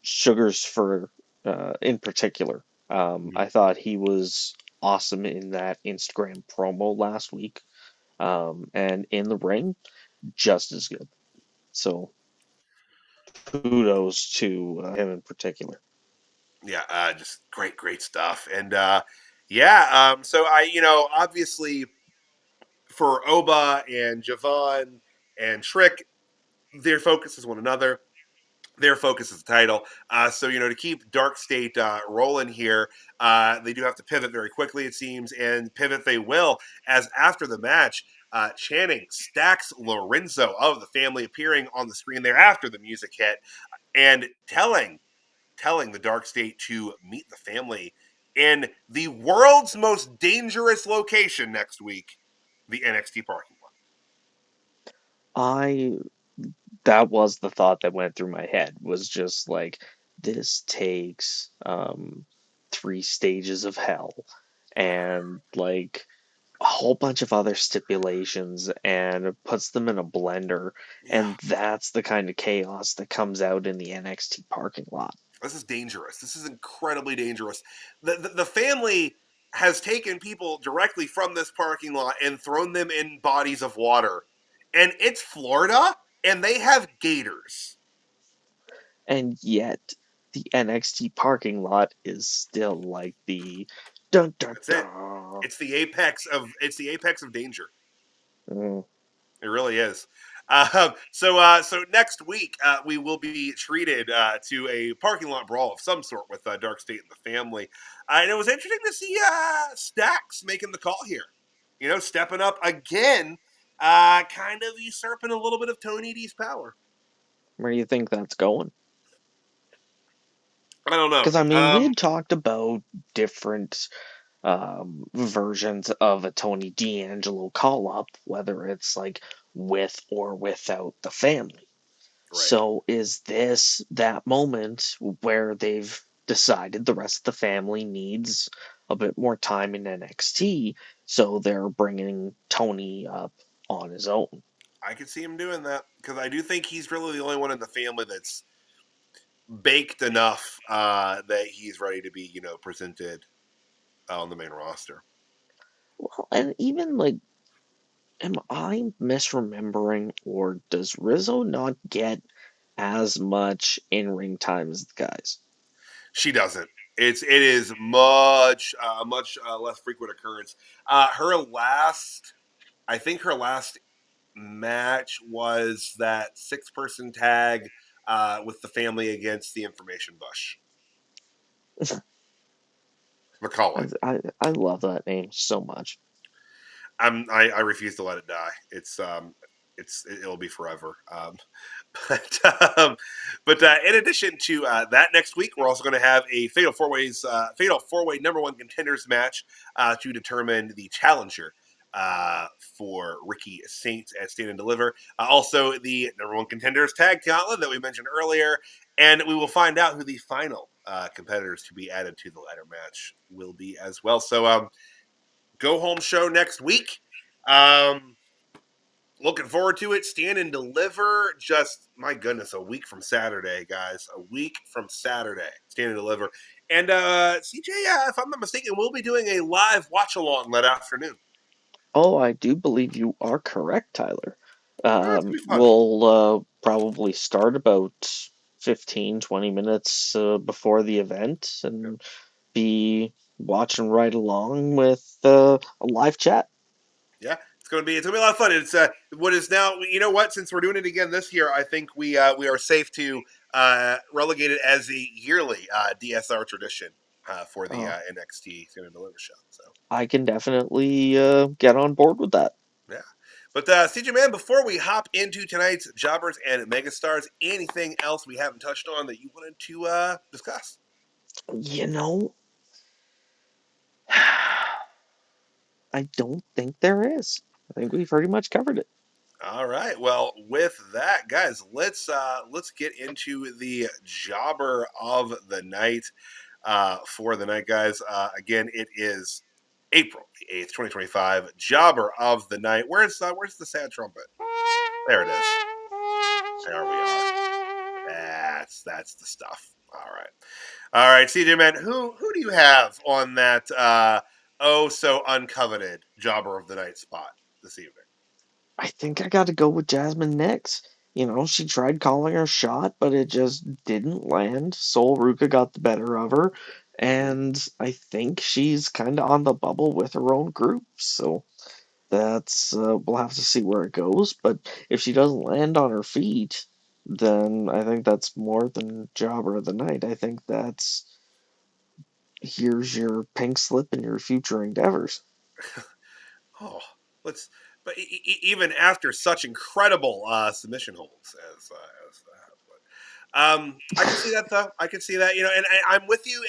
Sugars for in particular. Mhm. I thought he was awesome in that Instagram promo last week. And in the ring, just as good. So kudos to him in particular. Yeah, just great stuff. And so obviously for Oba and Javon and Trick, their focus is one another. Their focus is the title. To keep Dark State rolling here, they do have to pivot very quickly, it seems, and pivot they will, as after the match, Channing Stacks Lorenzo of the family appearing on the screen there after the music hit and telling the Dark State to meet the family in the world's most dangerous location next week, the NXT parking lot. I That was the thought that went through my head, was just like, this takes three stages of hell and like a whole bunch of other stipulations and puts them in a blender, Yeah, and that's the kind of chaos that comes out in the NXT parking lot. this is dangerous. This is incredibly dangerous. The family has taken people directly from this parking lot and thrown them in bodies of water. And it's Florida, and they have gators. And yet the NXT parking lot is still like the dun dun That's it. dun. It's the apex of danger. Mm. It really is. So next week we will be treated to a parking lot brawl of some sort with Dark State and the family, and it was interesting to see Stacks making the call here. Stepping up again, kind of usurping a little bit of Tony D's power. Where do you think that's going? I don't know. Because I mean, we had talked about different versions of a Tony D'Angelo call up, whether it's like with or without the family. Right. So is this that moment where they've decided the rest of the family needs a bit more time in NXT, so they're bringing Tony up on his own? I could see him doing that because I do think he's really the only one in the family that's baked enough that he's ready to be, presented on the main roster. Well, and even like, am I misremembering, or does Rizzo not get as much in ring time as the guys? She doesn't. It is much less frequent occurrence. I think her last match was that 6-person tag with the family against the Information Bush. I, McCullough. I love that name so much. I refuse to let it die. It'll be forever. But in addition to that, next week we're also going to have a fatal four-way number one contenders match to determine the challenger for Ricky Saints at Stand and Deliver. Also, the number one contenders tag gauntlet that we mentioned earlier, and we will find out who the final competitors to be added to the ladder match will be as well. So, go home show next week. Looking forward to it. Stand and Deliver. Just, my goodness, a week from Saturday, guys. A week from Saturday. Stand and Deliver. And CJ, if I'm not mistaken, we'll be doing a live watch-along that afternoon. Oh, I do believe you are correct, Tyler. That's going to be fun. We'll probably start about 15, 20 minutes before the event and be watching right along with a live chat. Yeah, it's gonna be a lot of fun. It's what is now, you know what? Since we're doing it again this year, I think we are safe to relegate it as a yearly DSR tradition for the Oh, NXT Stand and Deliver show. So I can definitely get on board with that. yeah, but CJ man, before we hop into tonight's jobbers and megastars, anything else we haven't touched on that you wanted to discuss? You know, I don't think there is. I think we've pretty much covered it. All right. Well, with that, guys, let's get into the jobber of the night for the night, guys. Again, it is April the 8th, 2025. Jobber of the night. Where's the sad trumpet? There it is. There we are. That's the stuff. All right, CJ man. Who do you have on that oh so uncoveted jobber of the night spot this evening? I think I got to go with Jasmine Nix. You know, she tried calling her shot, but it just didn't land. Sol Ruka got the better of her, and I think she's kind of on the bubble with her own group. So that's we'll have to see where it goes. But if she doesn't land on her feet, then I think that's more than jobber of the night. I think that's here's your pink slip in your future endeavors. Oh, let's. But even after such incredible submission holds as that, I can see that though. I can see that, and I'm with you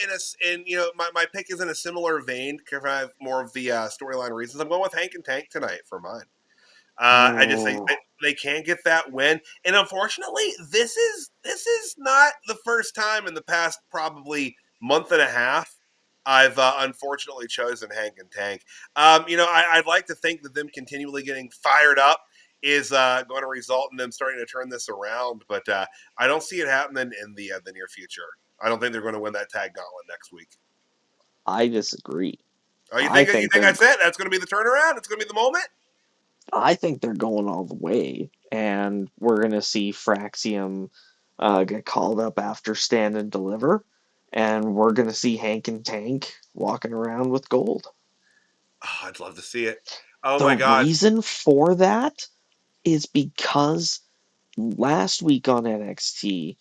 in my pick is in a similar vein because I have more of the storyline reasons. I'm going with Hank and Tank tonight for mine. I just think Oh, they can't get that win, and unfortunately, this is not the first time in the past probably month and a half I've unfortunately chosen Hank and Tank. I'd like to think that them continually getting fired up is going to result in them starting to turn this around, but I don't see it happening in the near future. I don't think they're going to win that tag gauntlet next week. I disagree. Oh, you I think think that's they're it? That's going to be the turnaround. It's going to be the moment. I think they're going all the way, and we're gonna see Fraxium get called up after Stand and Deliver, and we're gonna see Hank and Tank walking around with gold. Oh, I'd love to see it. Oh The my god. reason for that is because last week on NXT,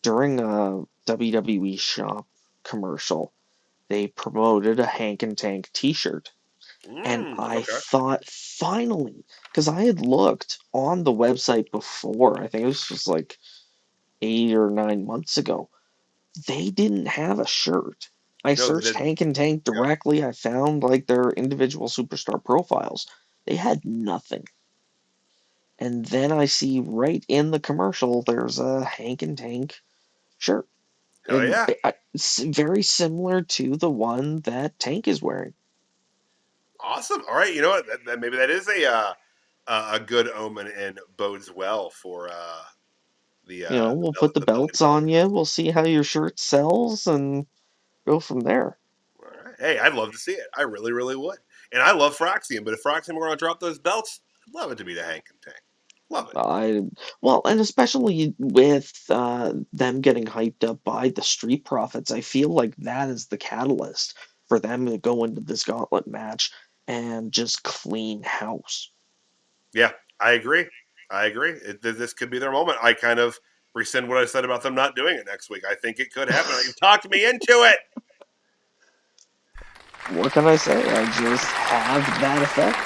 during a WWE shop commercial, they promoted a Hank and Tank T-shirt. And I Okay. thought, finally, because I had looked on the website before, I think it was just like 8 or 9 months ago, they didn't have a shirt. I No, they searched didn't. Hank and Tank Yep. directly, I found like their individual superstar profiles. They had nothing. And then I see right in the commercial there's a Hank and Tank shirt. Hell And yeah. it's very similar to the one that Tank is wearing. Awesome. All right, you know what? Maybe that is a good omen and bodes well for the We'll put the the belly belts button. on you. We'll see how your shirt sells and go from there. All right. Hey, I'd love to see it. I really, really would. And I love Froxian, but if Froxian were going to drop those belts, I'd love it to be the Hank and Tank. Love it. And especially with them getting hyped up by the Street Profits, I feel like that is the catalyst for them to go into this gauntlet match and just clean house. Yeah, I agree. This could be their moment. I kind of rescind what I said about them not doing it next week. I think it could happen. You've talked me into it. What can I say? I just have that effect.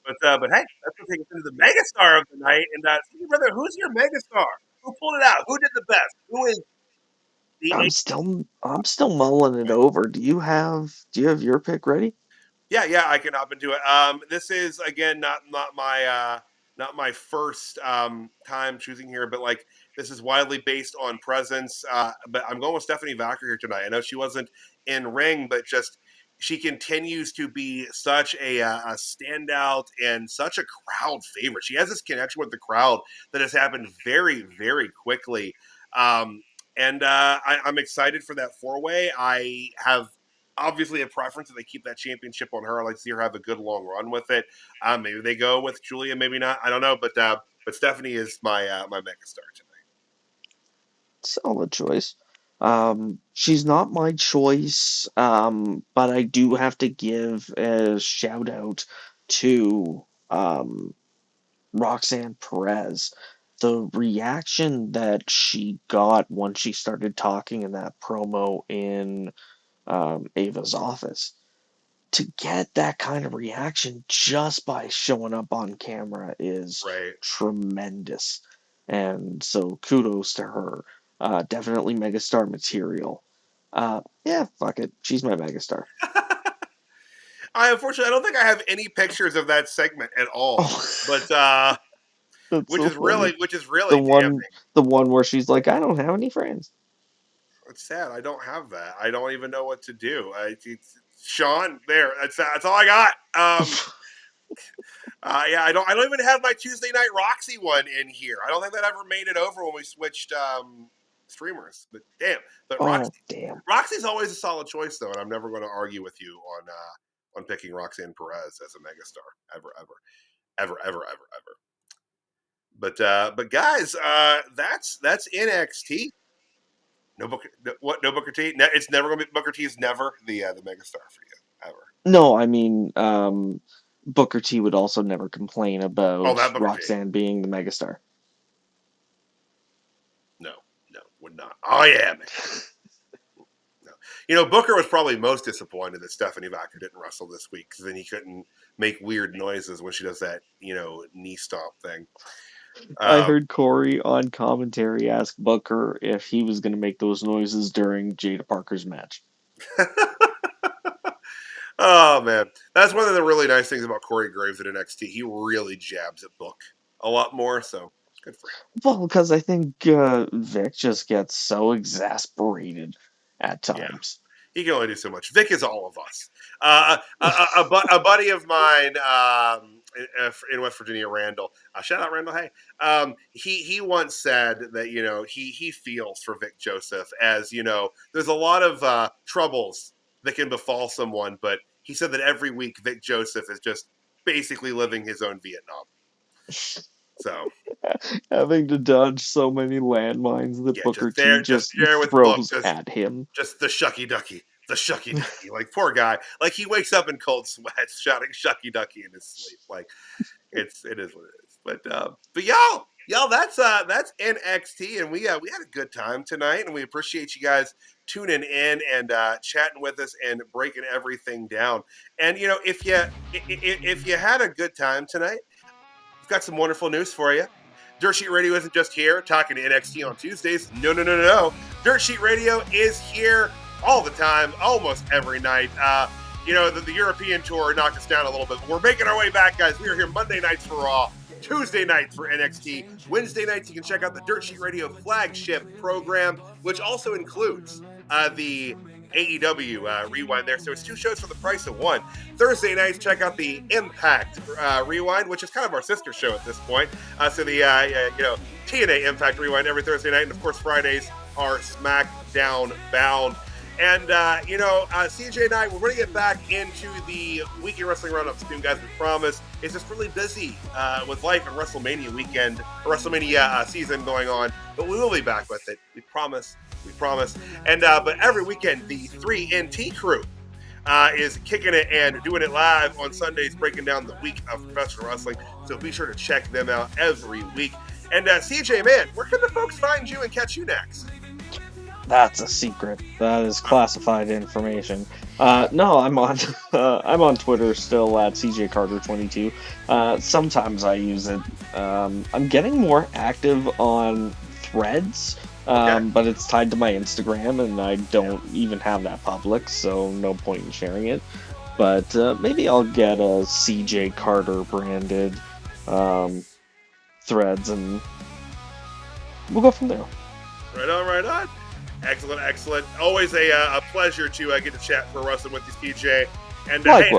But hey, that's what takes us into the megastar of the night. And Stevie brother, who's your megastar? Who pulled it out? Who did the best? Who is the I'm still mulling it over. Do you have your pick ready? Yeah, I can hop into it. This is again not my first time choosing here, but like this is widely based on presence. But I'm going with Stephanie Vacker here tonight. I know she wasn't in ring, but just she continues to be such a standout and such a crowd favorite. She has this connection with the crowd that has happened very, very quickly. I'm excited for that 4-way. I have obviously a preference that they keep that championship on her. I like to see her have a good long run with it. Maybe they go with Julia, maybe not. I don't know, but Stephanie is my my megastar tonight. Solid choice. She's not my choice, but I do have to give a shout out to Roxanne Perez. The reaction that she got once she started talking in that promo in Ava's office, to get that kind of reaction just by showing up on camera is Right. tremendous. And so kudos to her. Definitely megastar material. Yeah, fuck it. She's my megastar. Unfortunately, I don't think I have any pictures of that segment at all. Oh, But that's which so is funny. really damning. The one where she's like, I don't have any friends. It's sad. I don't have that. I don't even know what to do. It's Shawn there. That's all I got. Yeah, I don't even have my Tuesday Night Roxy one in here. I don't think that ever made it over when we switched streamers. But damn. But Oh, damn. Roxy's always a solid choice though, and I'm never going to argue with you on picking Roxanne Perez as a megastar ever. But guys, that's NXT. No Booker. What? No Booker T. It's never going to be Booker T. Is never the megastar for you ever. No, I mean, Booker T would also never complain about that Booker T. Roxanne being the megastar. No, would not. Oh yeah, man. No. Booker was probably most disappointed that Stephanie Vacker didn't wrestle this week because then he couldn't make weird noises when she does that, knee stomp thing. I heard Corey on commentary ask Booker if he was going to make those noises during Jaida Parker's match. Oh man, that's one of the really nice things about Corey Graves at NXT. He really jabs at Book a lot more, so good for him. Well, because I think Vic just gets so exasperated at times. He can only do so much. Vic is all of us. A buddy of mine in West Virginia, Randall. Shout out Randall. Hey, he once said that he feels for Vic Joseph as there's a lot of troubles that can befall someone, but he said that every week Vic Joseph is just basically living his own Vietnam. So having to dodge so many landmines that Booker T just throws at him. Just the Shucky ducky. Like, poor guy. Like, he wakes up in cold sweats shouting Shucky ducky in his sleep. Like, it is what it is. But y'all, that's NXT, and we had a good time tonight, and we appreciate you guys tuning in and chatting with us and breaking everything down. And if you had a good time tonight, we've got some wonderful news for you. Dirt Sheet Radio isn't just here talking to NXT on Tuesdays. No. Dirt Sheet Radio is here all the time, almost every night. the European tour knocked us down a little bit. But we're making our way back, guys. We are here Monday nights for Raw, Tuesday nights for NXT. Wednesday nights, you can check out the Dirt Sheet Radio flagship program, which also includes the AEW Rewind there. So it's 2 shows for the price of 1. Thursday nights, check out the Impact Rewind, which is kind of our sister show at this point. So the TNA Impact Rewind every Thursday night, and of course Fridays are SmackDown Bound. And CJ and I, we're going to get back into the weekend wrestling roundup soon, guys. We promise. It's just really busy with life and WrestleMania weekend, or WrestleMania season going on, but we will be back with it. We promise. We promise. And but every weekend, the 3NT crew is kicking it and doing it live on Sundays, breaking down the week of professional wrestling. So be sure to check them out every week. And CJ, man, where can the folks find you and catch you next? That's a secret. That is classified information. No, I'm on I'm on Twitter still at CJCarter22. Sometimes I use it. I'm getting more active on Threads, but it's tied to my Instagram, and I don't even have that public, so no point in sharing it. But maybe I'll get a CJ Carter branded Threads, and we'll go from there. Right on, right on. Excellent, excellent. Always a pleasure to get to chat pro wrestling with you, CJ. And hey,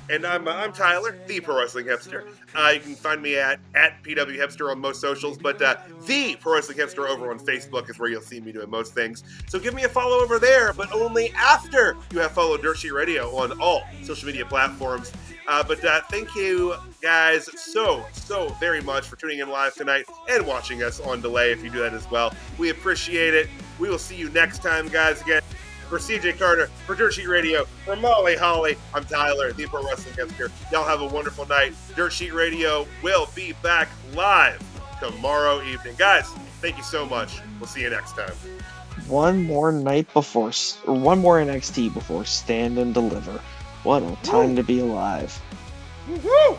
I'm Tyler, the Pro Wrestling Hipster. You can find me at PW Hipster on most socials, but the Pro Wrestling Hipster over on Facebook is where you'll see me doing most things. So give me a follow over there, but only after you have followed Dirt Sheet Radio on all social media platforms. But thank you guys so very much for tuning in live tonight and watching us on delay if you do that as well. We appreciate it. We will see you next time, guys. Again, for CJ Carter, for Dirt Sheet Radio, for Molly Holly, I'm Tyler, the Pro Wrestling Hipster. Y'all have a wonderful night. Dirt Sheet Radio will be back live tomorrow evening. Guys, thank you so much. We'll see you next time. One more NXT before Stand and Deliver. What a time to be alive. Woo-hoo!